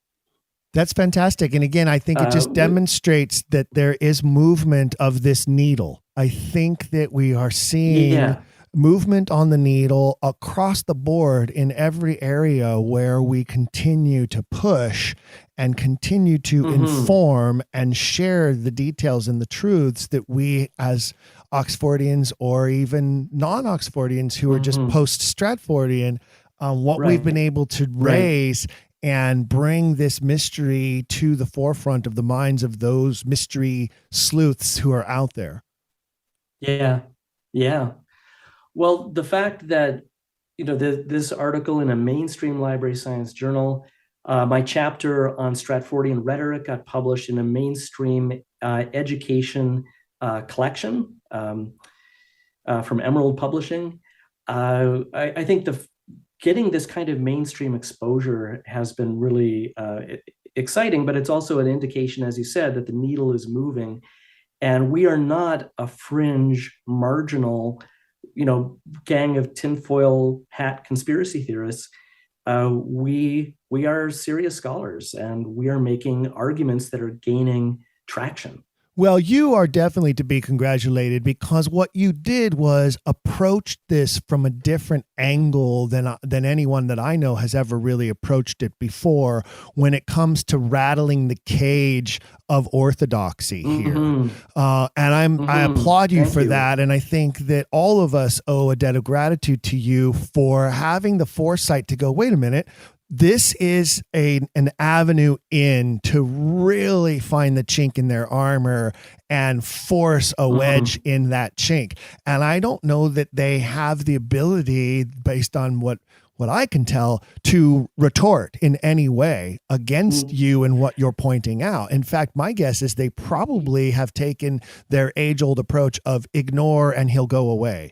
That's fantastic. And again, I think it just demonstrates that there is movement of this needle. I think that we are seeing movement on the needle across the board in every area where we continue to push and continue to inform and share the details and the truths that we as Oxfordians or even non-Oxfordians who are just post-Stratfordian, we've been able to raise and bring this mystery to the forefront of the minds of those mystery sleuths who are out there. Yeah. Well, the fact that, this article in a mainstream library science journal, my chapter on Stratfordian rhetoric got published in a mainstream education collection from Emerald Publishing. I think getting this kind of mainstream exposure has been really exciting, but it's also an indication, as you said, that the needle is moving. And we are not a fringe, marginal, gang of tinfoil hat conspiracy theorists. We are serious scholars, and we are making arguments that are gaining traction. Well, you are definitely to be congratulated, because what you did was approach this from a different angle than anyone that I know has ever really approached it before when it comes to rattling the cage of orthodoxy here. And I applaud you for that. And I think that all of us owe a debt of gratitude to you for having the foresight to go, wait a minute, this is an avenue in to really find the chink in their armor and force a wedge in that chink. And I don't know that they have the ability, based on what I can tell, to retort in any way against you and what you're pointing out. In fact, my guess is they probably have taken their age-old approach of ignore and he'll go away.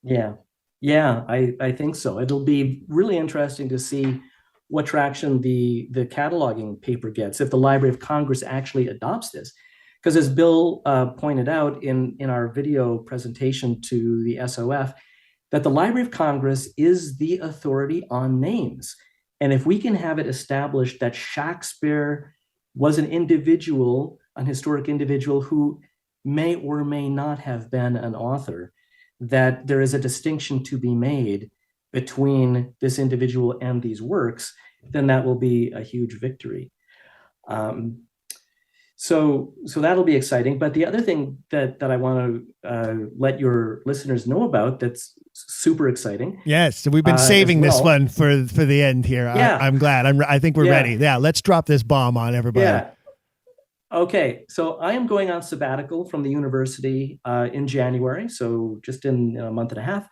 Yeah, I think so. It'll be really interesting to see what traction the cataloging paper gets if the Library of Congress actually adopts this. Because as Bill pointed out in our video presentation to the SOF, that the Library of Congress is the authority on names. And if we can have it established that Shakespeare was an individual, an historic individual who may or may not have been an author, that there is a distinction to be made between this individual and these works, then that will be a huge victory. So that'll be exciting. But the other thing that I want to let your listeners know about that's super exciting. Yes, so we've been saving this one for the end here. Yeah. I'm glad. I think we're ready. Yeah, let's drop this bomb on everybody. Yeah. Okay, so I am going on sabbatical from the university in January, so just in a month and a half.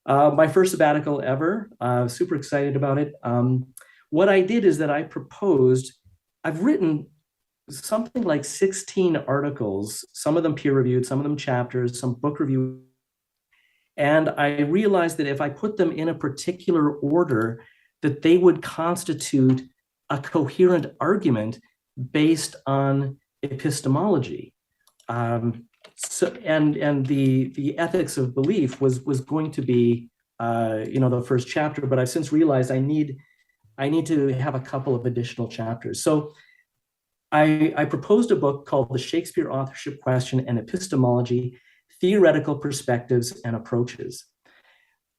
My first sabbatical ever. Super excited about it. What I did is that I've written something like 16 articles, some of them peer-reviewed, some of them chapters, some book review. And I realized that if I put them in a particular order, that they would constitute a coherent argument based on epistemology. So the ethics of belief was going to be the first chapter, but I've since realized I need to have a couple of additional chapters. So I proposed a book called The Shakespeare Authorship Question and Epistemology: Theoretical Perspectives and Approaches.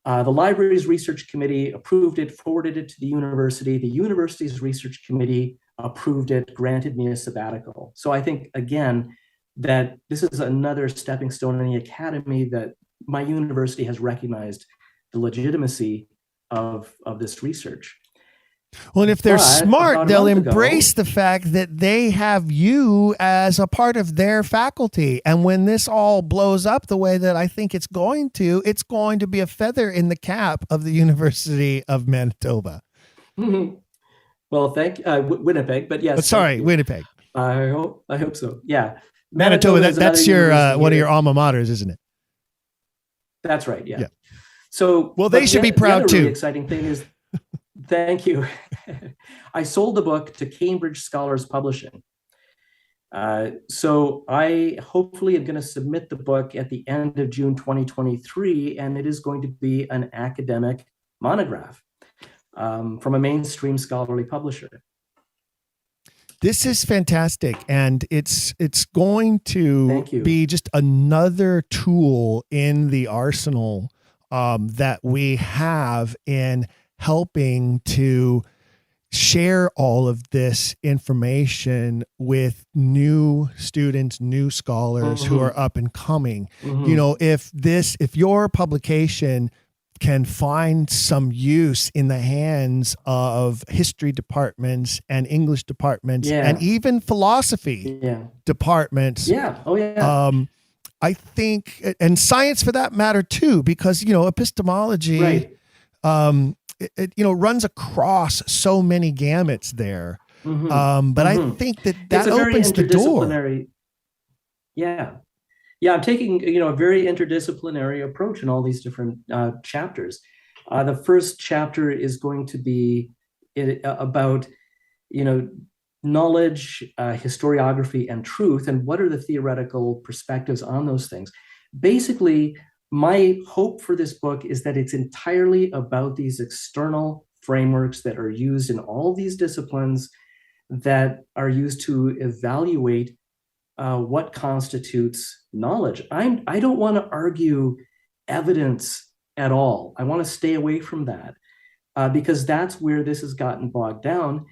The library's research committee approved it, forwarded it to the university. The university's research committee approved it, granted me a sabbatical. So I think, again, that this is another stepping stone in the academy, that my university has recognized the legitimacy of this research. Well, and if they're But smart, about a they'll month ago- embrace the fact that they have you as a part of their faculty. And when this all blows up the way that I think it's going to be a feather in the cap of the University of Manitoba. Well, Winnipeg, but yes. Sorry, Winnipeg. I hope so. Yeah. Manitoba, is that's another your university one of here. your alma maters, isn't it? That's right. Yeah. Yeah. So, Well, they but should be the proud other too. Really exciting thing is, thank you. I sold the book to Cambridge Scholars Publishing. So I hopefully am going to submit the book at the end of June 2023, and it is going to be an academic monograph from a mainstream scholarly publisher. This is fantastic, and it's going to be just another tool in the arsenal that we have in helping to share all of this information with new students, new scholars who are up and coming. You know, if your publication can find some use in the hands of history departments and English departments and even philosophy departments. Yeah. Oh, yeah. I think, and science for that matter too, because, you know, epistemology, it runs across so many gamuts there. But I think that opens the door. Yeah, I'm taking, a very interdisciplinary approach in all these different chapters. The first chapter is going to be about, knowledge, historiography, and truth, and what are the theoretical perspectives on those things. Basically, my hope for this book is that it's entirely about these external frameworks that are used in all these disciplines that are used to evaluate what constitutes knowledge. I don't want to argue evidence at all. I want to stay away from that because that's where this has gotten bogged down.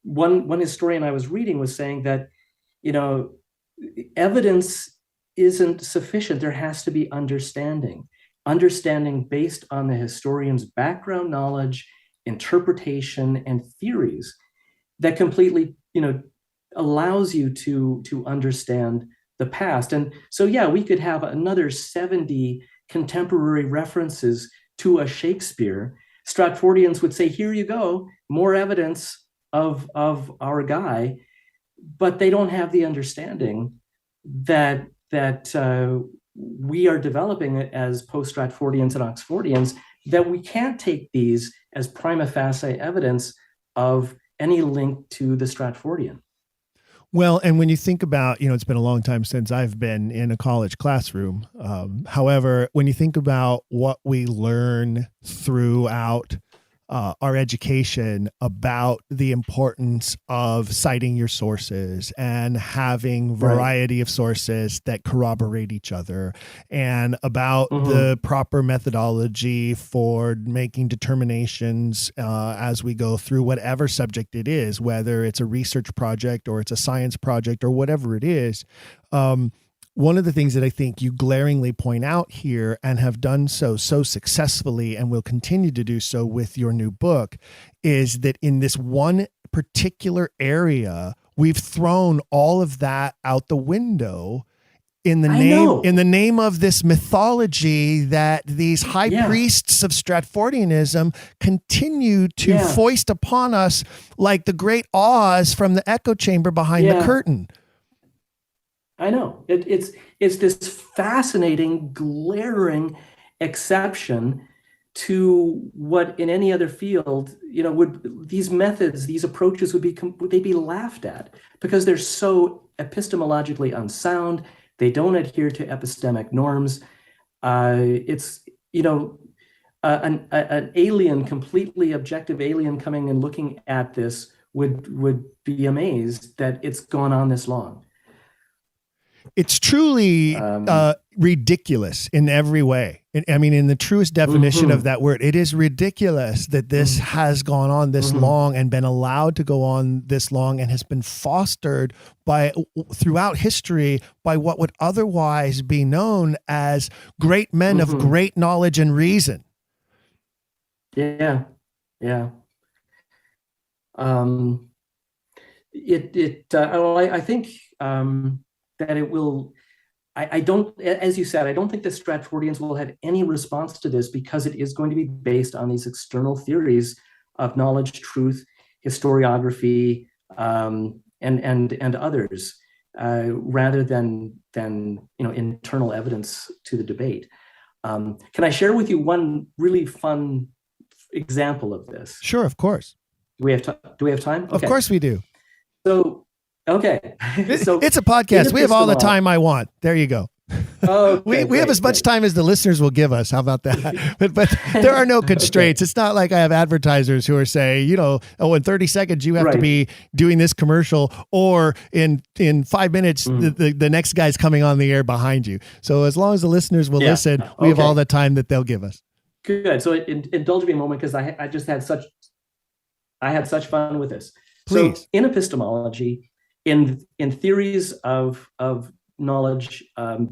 One historian I was reading was saying that, evidence isn't sufficient. There has to be understanding based on the historian's background knowledge, interpretation, and theories that completely, allows you to understand the past. And so, we could have another 70 contemporary references to a Shakespeare. Stratfordians would say, here you go, more evidence of our guy, but they don't have the understanding that we are developing as post-Stratfordians and Oxfordians, that we can't take these as prima facie evidence of any link to the Stratfordian. Well, and when you think about, it's been a long time since I've been in a college classroom. However, when you think about what we learn throughout our education about the importance of citing your sources and having variety of sources that corroborate each other, and about the proper methodology for making determinations as we go through whatever subject it is, whether it's a research project or it's a science project or whatever it is. One of the things that I think you glaringly point out here, and have done so successfully and will continue to do so with your new book, is that in this one particular area, we've thrown all of that out the window in the name of this mythology that these high priests of Stratfordianism continue to foist upon us like the great Oz from the echo chamber behind the curtain. I know it's this fascinating, glaring exception to what in any other field, would these methods, these approaches would they be laughed at because they're so epistemologically unsound. They don't adhere to epistemic norms. It's an alien, completely objective alien coming and looking at this would be amazed that it's gone on this long. It's truly ridiculous in every way. I mean, in the truest definition of that word, it is ridiculous that this has gone on this long and been allowed to go on this long and has been fostered throughout history by what would otherwise be known as great men of great knowledge and reason. Yeah. I think that it will. I don't, as you said, I don't think the Stratfordians will have any response to this because it is going to be based on these external theories of knowledge, truth, historiography, and others, rather than internal evidence to the debate. Can I share with you one really fun example of this? Sure, of course. Do we have time? Okay. Of course we do. So, okay. So it's a podcast. We have all the time I want. There you go. Okay, we have as much time as the listeners will give us. How about that? But there are no constraints. Okay. It's not like I have advertisers who are saying, in 30 seconds you have to be doing this commercial, or in 5 minutes the next guy's coming on the air behind you. So as long as the listeners will listen, we have all the time that they'll give us. Good. So indulge me a moment, because I just had such fun with this. Please. So in epistemology, in theories of knowledge,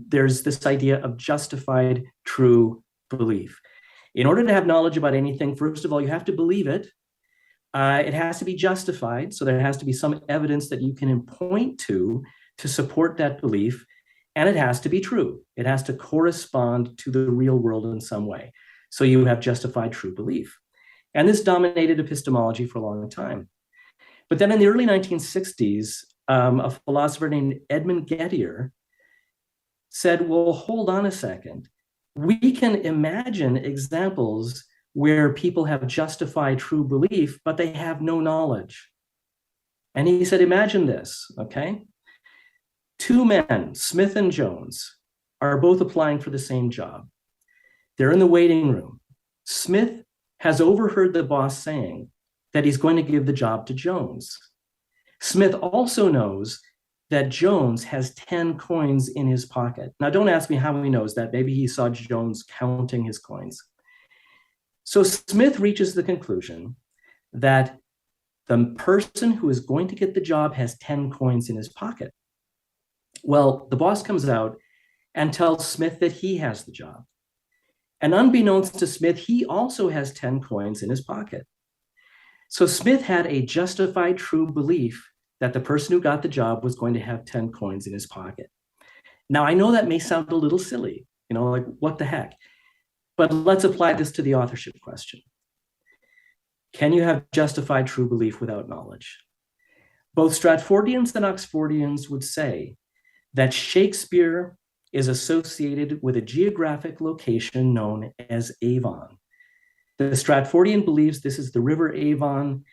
there's this idea of justified true belief. In order to have knowledge about anything, first of all, you have to believe it. It has to be justified, so there has to be some evidence that you can point to support that belief, and it has to be true. It has to correspond to the real world in some way. So you have justified true belief. And this dominated epistemology for a long time. But then in the early 1960s, a philosopher named Edmund Gettier said, well, hold on a second. We can imagine examples where people have justified true belief, but they have no knowledge. And he said, imagine this, okay? Two men, Smith and Jones, are both applying for the same job. They're in the waiting room. Smith has overheard the boss saying that he's going to give the job to Jones. Smith also knows that Jones has 10 coins in his pocket. Now, don't ask me how he knows that. Maybe he saw Jones counting his coins. So Smith reaches the conclusion that the person who is going to get the job has 10 coins in his pocket. Well, the boss comes out and tells Smith that he has the job. And unbeknownst to Smith, he also has 10 coins in his pocket. So Smith had a justified true belief that the person who got the job was going to have 10 coins in his pocket. Now, I know that may sound a little silly, like what the heck? But let's apply this to the authorship question. Can you have justified true belief without knowledge? Both Stratfordians and Oxfordians would say that Shakespeare is associated with a geographic location known as Avon. The Stratfordian believes this is the river Avon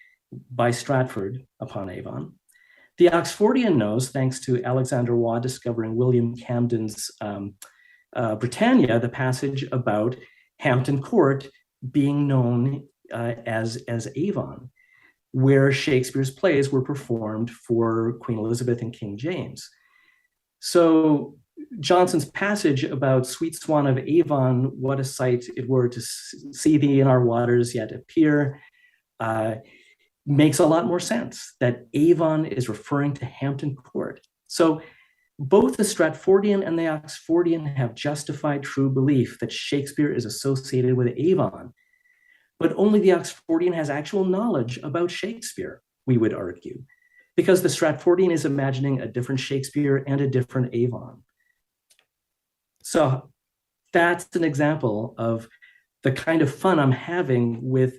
by Stratford upon Avon. The Oxfordian knows, thanks to Alexander Waugh discovering William Camden's Britannia, the passage about Hampton Court being known as Avon, where Shakespeare's plays were performed for Queen Elizabeth and King James. So Johnson's passage about sweet swan of Avon, what a sight it were to see thee in our waters yet appear, makes a lot more sense, that Avon is referring to Hampton Court. So both the Stratfordian and the Oxfordian have justified true belief that Shakespeare is associated with Avon, but only the Oxfordian has actual knowledge about Shakespeare, we would argue, because the Stratfordian is imagining a different Shakespeare and a different Avon. So that's an example of the kind of fun I'm having with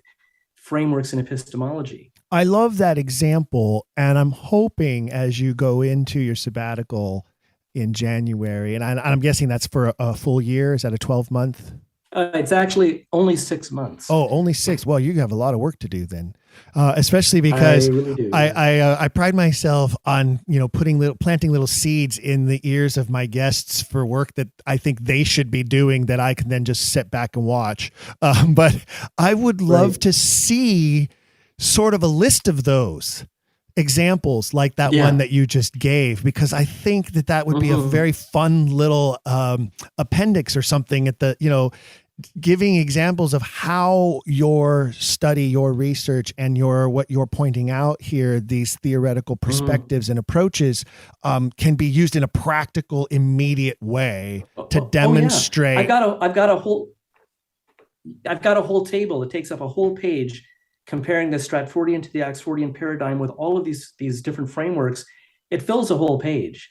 frameworks in epistemology. I love that example, and I'm hoping as you go into your sabbatical in January, and I'm guessing that's for a full year. Is that a 12-month? It's actually only 6 months. Oh, only 6. Well, you have a lot of work to do then, especially because I really do. I pride myself on planting little seeds in the ears of my guests for work that I think they should be doing that I can then just sit back and watch. But I would love to see sort of a list of those examples like that one that you just gave, because I think that would be a very fun little appendix or something at the, giving examples of how your study, your research, and what you're pointing out here, these theoretical perspectives and approaches can be used in a practical, immediate way to demonstrate. I've got a whole table that takes up a whole page comparing the Stratfordian to the Oxfordian paradigm with all of these different frameworks, it fills a whole page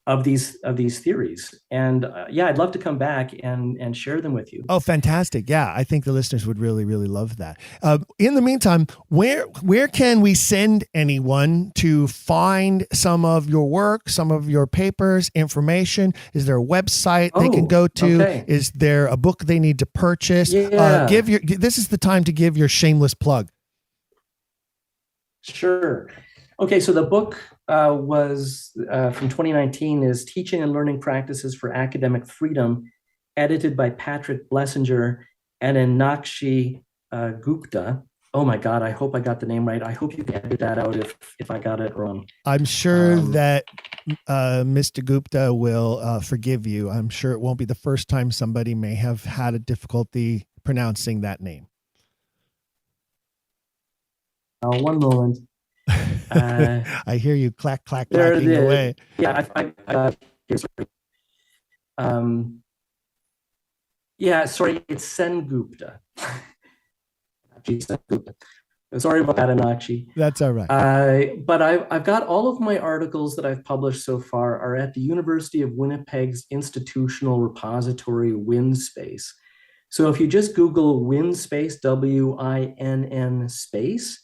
of these theories. And I'd love to come back and share them with you. Oh, fantastic. Yeah, I think the listeners would really, really love that. In the meantime, where can we send anyone to find some of your work, some of your papers, information? Is there a website they can go to? Okay. Is there a book they need to purchase? Yeah. This is the time to give your shameless plug. Sure. Okay, so the book was from 2019 is Teaching and Learning Practices for Academic Freedom, edited by Patrick Blessinger and Enakshi Gupta. Oh my God, I hope I got the name right. I hope you can edit that out if I got it wrong. I'm sure that Mr. Gupta will forgive you. I'm sure it won't be the first time somebody may have had a difficulty pronouncing that name. One moment. I hear you clacking away. Yeah, sorry, it's Sen Gupta. Sorry about that, Enakshi. That's all right. But I've got all of my articles that I've published so far are at the University of Winnipeg's institutional repository WinSpace. So if you just Google WinSpace, WINN space,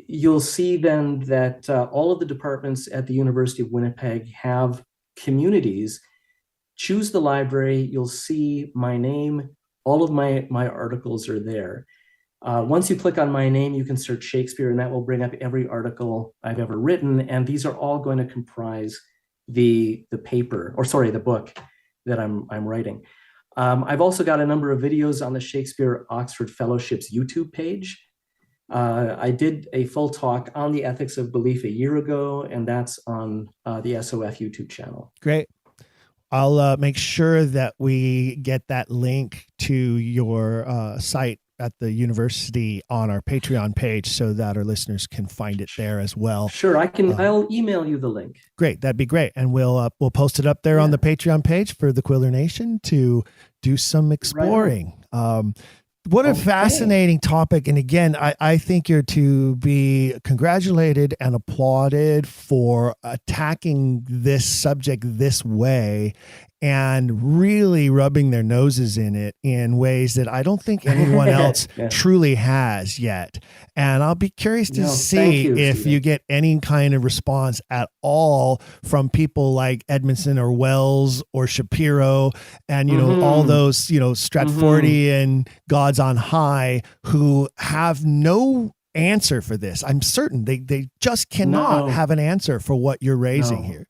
you'll see then that all of the departments at the University of Winnipeg have communities. Choose the library, you'll see my name, all of my articles are there. Once you click on my name, you can search Shakespeare, and that will bring up every article I've ever written, and these are all going to comprise the book that I'm writing. I've also got a number of videos on the Shakespeare Oxford Fellowship's YouTube page. I did a full talk on the ethics of belief a year ago, and that's on the SOF YouTube channel. Great. I'll make sure that we get that link to your site at the university on our Patreon page so that our listeners can find it there as well. Sure, I can. I'll email you the link. Great, that'd be great, and we'll post it up there on the Patreon page for the Quiller Nation to do some exploring. Right. What a fascinating topic. And again, I think you're to be congratulated and applauded for attacking this subject this way and really rubbing their noses in it in ways that I don't think anyone else truly has yet. And I'll be curious to see if you get any kind of response at all from people like Edmondson or Wells or Shapiro and, all those, Stratfordian gods on high who have no answer for this. I'm certain they just cannot have an answer for what you're raising here.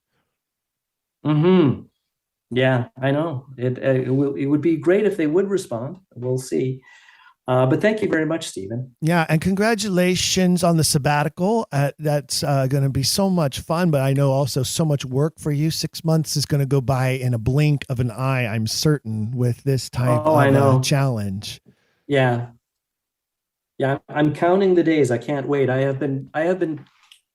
Mm-hmm. Yeah, I know. It would be great if they would respond. We'll see. But thank you very much, Stephen. Yeah, and congratulations on the sabbatical. That's going to be so much fun, but I know also so much work for you. 6 months is going to go by in a blink of an eye, I'm certain, with this type of challenge. Yeah. Yeah, I'm counting the days. I can't wait. I have been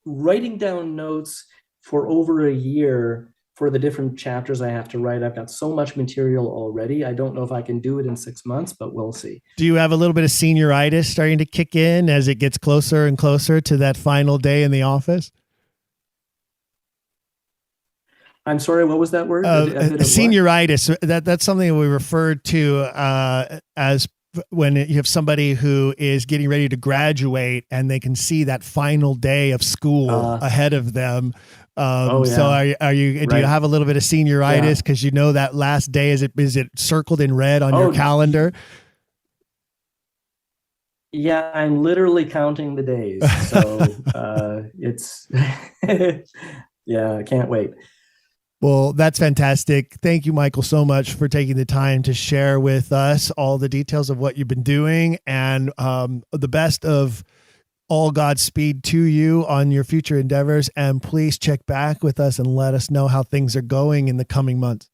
writing down notes for over a year for the different chapters I have to write. I've got so much material already. I don't know if I can do it in 6 months, but we'll see. Do you have a little bit of senioritis starting to kick in as it gets closer and closer to that final day in the office? I'm sorry, what was that word? Senioritis. That's something we referred to as when you have somebody who is getting ready to graduate and they can see that final day of school ahead of them. So are you, do you have a little bit of senioritis because that last day, is it circled in red on your calendar? Yeah, I'm literally counting the days. So it's, I can't wait. Well, that's fantastic. Thank you, Michael, so much for taking the time to share with us all the details of what you've been doing, and the best of all Godspeed to you on your future endeavors. And please check back with us and let us know how things are going in the coming months.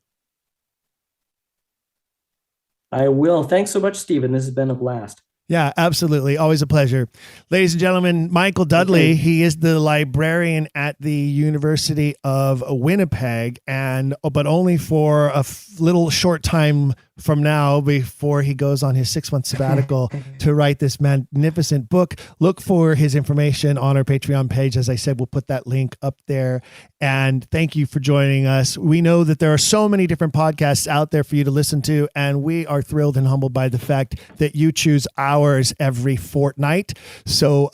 I will. Thanks so much, Stephen. This has been a blast. Yeah, absolutely. Always a pleasure. Ladies and gentlemen, Michael Dudley, he is the librarian at the University of Winnipeg, but only for a little short time from now before he goes on his 6-month sabbatical to write this magnificent book. Look for his information on our Patreon page. As I said, we'll put that link up there. And thank you for joining us. We know that there are so many different podcasts out there for you to listen to, and we are thrilled and humbled by the fact that you choose ours every fortnight. So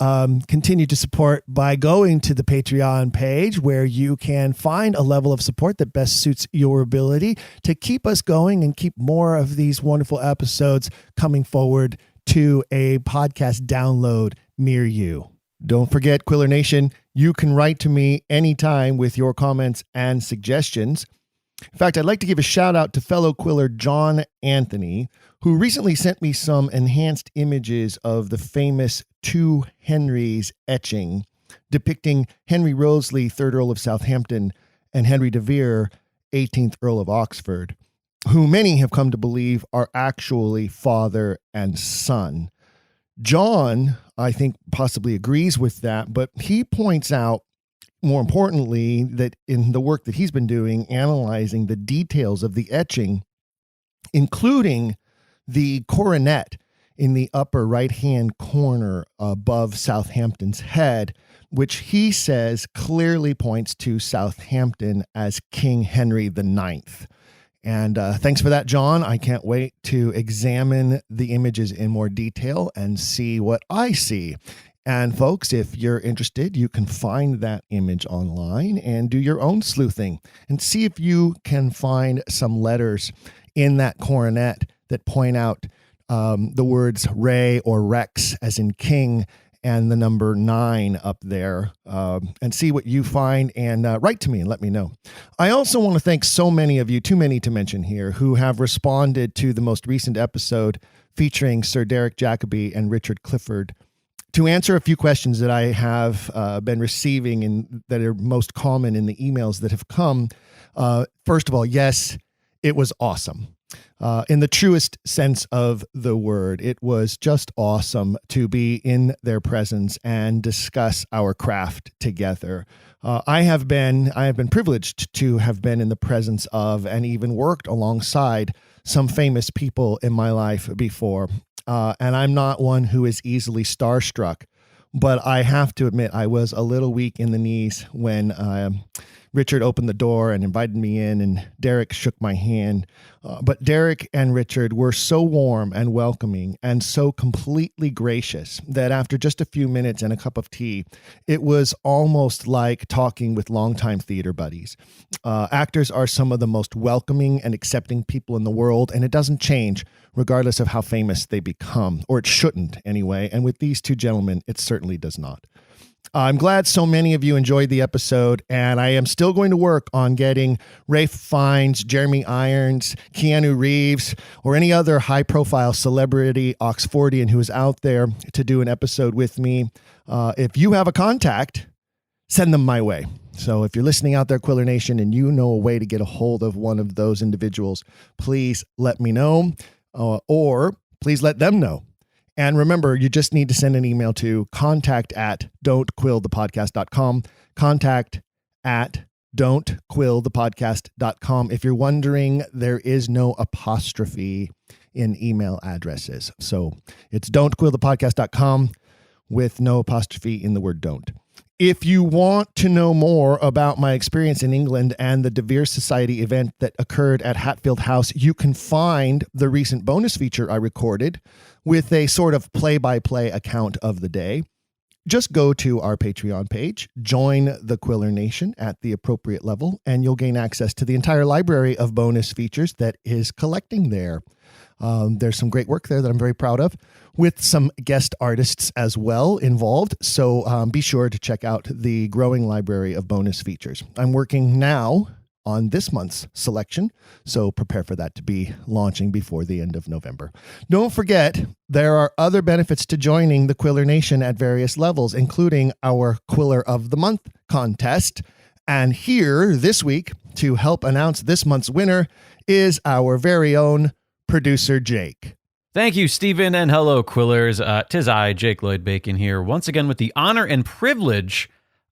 continue to support by going to the Patreon page, where you can find a level of support that best suits your ability to keep us going and keep more of these wonderful episodes coming forward to a podcast download near you. Don't forget, Quiller Nation, you can write to me anytime with your comments and suggestions. In fact, I'd like to give a shout out to fellow Quiller John Anthony, who recently sent me some enhanced images of the famous Two Henrys etching depicting Henry Wriothesley, 3rd Earl of Southampton, and Henry de Vere, 18th Earl of Oxford, who many have come to believe are actually father and son. John, I think, possibly agrees with that, but he points out, more importantly, that in the work that he's been doing, analyzing the details of the etching, including the coronet in the upper right-hand corner above Southampton's head, which he says clearly points to Southampton as King Henry IX. And thanks for that, John. I can't wait to examine the images in more detail and see what I see. And folks, if you're interested, you can find that image online and do your own sleuthing and see if you can find some letters in that coronet that point out the words Re or Rex, as in king, and the number 9 up there, and see what you find, and write to me and let me know. I also want to thank so many of you, too many to mention here, who have responded to the most recent episode featuring Sir Derek Jacobi and Richard Clifford. To answer a few questions that I have been receiving and that are most common in the emails that have come, first of all, yes, it was awesome. In the truest sense of the word, it was just awesome to be in their presence and discuss our craft together. I have been privileged to have been in the presence of and even worked alongside some famous people in my life before. And I'm not one who is easily starstruck, but I have to admit I was a little weak in the knees when Richard opened the door and invited me in, and Derek shook my hand. But Derek and Richard were so warm and welcoming and so completely gracious that after just a few minutes and a cup of tea, it was almost like talking with longtime theater buddies. Actors are some of the most welcoming and accepting people in the world, and it doesn't change regardless of how famous they become, or it shouldn't anyway. And with these two gentlemen, it certainly does not. I'm glad so many of you enjoyed the episode, and I am still going to work on getting Ralph Fiennes, Jeremy Irons, Keanu Reeves, or any other high-profile celebrity Oxfordian who is out there to do an episode with me. If you have a contact, send them my way. So if you're listening out there, Quiller Nation, and you know a way to get a hold of one of those individuals, please let me know, or please let them know. And remember, you just need to send an email to contact@don'tquillthepodcast.com, contact@don'tquillthepodcast.com. If you're wondering, there is no apostrophe in email addresses. So it's don'tquillthepodcast.com with no apostrophe in the word don't. If you want to know more about my experience in England and the De Vere Society event that occurred at Hatfield House, you can find the recent bonus feature I recorded with a sort of play-by-play account of the day. Just go to our Patreon page, join the Quiller Nation at the appropriate level, and you'll gain access to the entire library of bonus features that is collecting there. There's some great work there that I'm very proud of, with some guest artists as well involved. So be sure to check out the growing library of bonus features. I'm working now on this month's selection, so prepare for that to be launching before the end of November. Don't forget, there are other benefits to joining the Quiller Nation at various levels, including our Quiller of the Month contest. And here this week, to help announce this month's winner, is our very own producer Jake. Thank you, Stephen, and hello, Quillers. 'Tis I, Jake Lloyd Bacon, here once again with the honor and privilege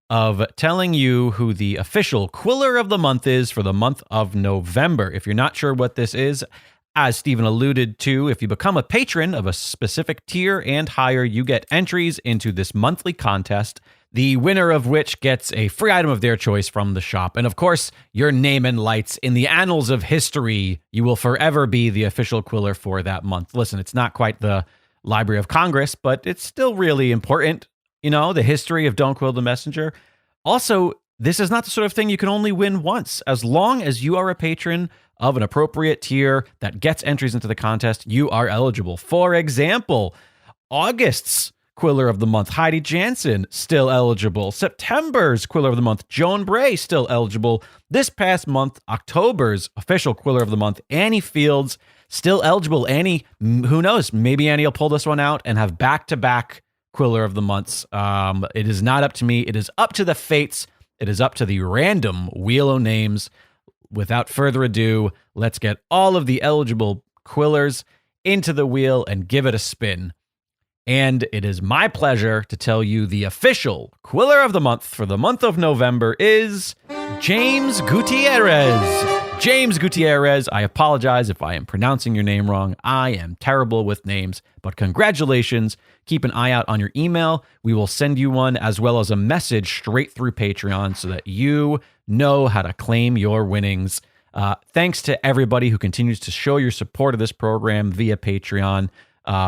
of telling you who the official Quiller of the Month is for the month of November. If you're not sure what this is, As Stephen alluded to, if you become a patron of a specific tier and higher, you get entries into this monthly contest, the winner of which gets a free item of their choice from the shop. And of course, your name and lights in the annals of history. You will forever be the official Quiller for that month. Listen, it's not quite the Library of Congress, but it's still really important. You know, the history of Don't Quill the Messenger. Also, this is not the sort of thing you can only win once. As long as you are a patron of an appropriate tier that gets entries into the contest, you are eligible. For example, August's Quiller of the Month, Heidi Jansen, still eligible. September's Quiller of the Month, Joan Bray, still eligible. This past month, October's official Quiller of the Month, Annie Fields, still eligible. Annie, who knows? Maybe Annie will pull this one out and have back-to-back Quiller of the Months. It is not up to me. It is up to the fates. It is up to the random wheel of names. Without further ado, let's get all of the eligible Quillers into the wheel and give it a spin. And it is my pleasure to tell you the official Quiller of the Month for the month of November is James Gutierrez. James Gutierrez, I apologize if I am pronouncing your name wrong. I am terrible with names, but congratulations. Keep an eye out on your email. We will send you one as well as a message straight through Patreon so that you know how to claim your winnings. Thanks to everybody who continues to show your support of this program via Patreon.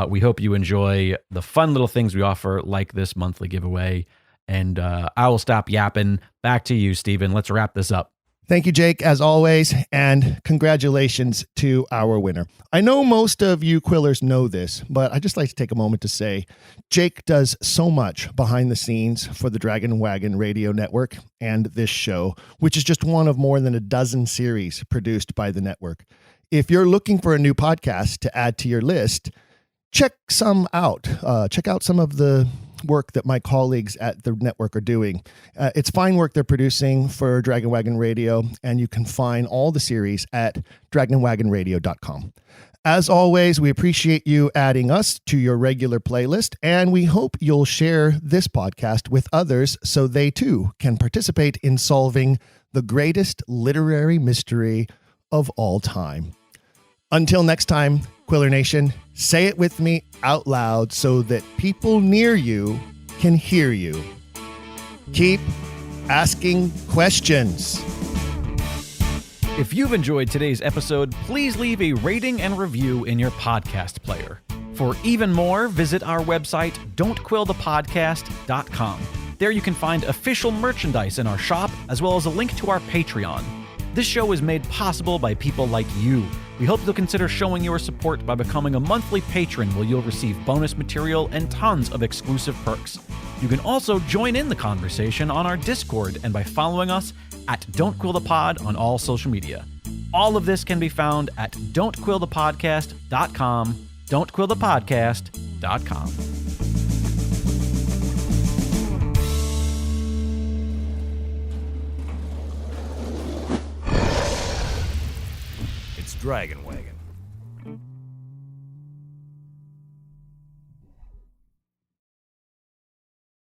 We hope you enjoy the fun little things we offer, like this monthly giveaway. And I will stop yapping. Back to you, Stephen. Let's wrap this up. Thank you, Jake, as always, and congratulations to our winner. I know most of you Quillers know this, but I'd just like to take a moment to say Jake does so much behind the scenes for the Dragon Wagon Radio Network and this show, which is just one of more than a dozen series produced by the network. If you're looking for a new podcast to add to your list, check some out. Check out some of the work that my colleagues at the network are doing. It's fine work they're producing for Dragon Wagon Radio, and you can find all the series at dragonwagonradio.com. As always, we appreciate you adding us to your regular playlist, and we hope you'll share this podcast with others so they too can participate in solving the greatest literary mystery of all time. Until next time, Quiller Nation, say it with me out loud so that people near you can hear you. Keep asking questions. If you've enjoyed today's episode, please leave a rating and review in your podcast player. For even more, visit our website, don'tquillthepodcast.com. There you can find official merchandise in our shop, as well as a link to our Patreon. This show is made possible by people like you. We hope you'll consider showing your support by becoming a monthly patron, where you'll receive bonus material and tons of exclusive perks. You can also join in the conversation on our Discord and by following us at Don't Quill the Pod on all social media. All of this can be found at don'tquillthepodcast.com, don'tquillthepodcast.com. Dragon Wagon.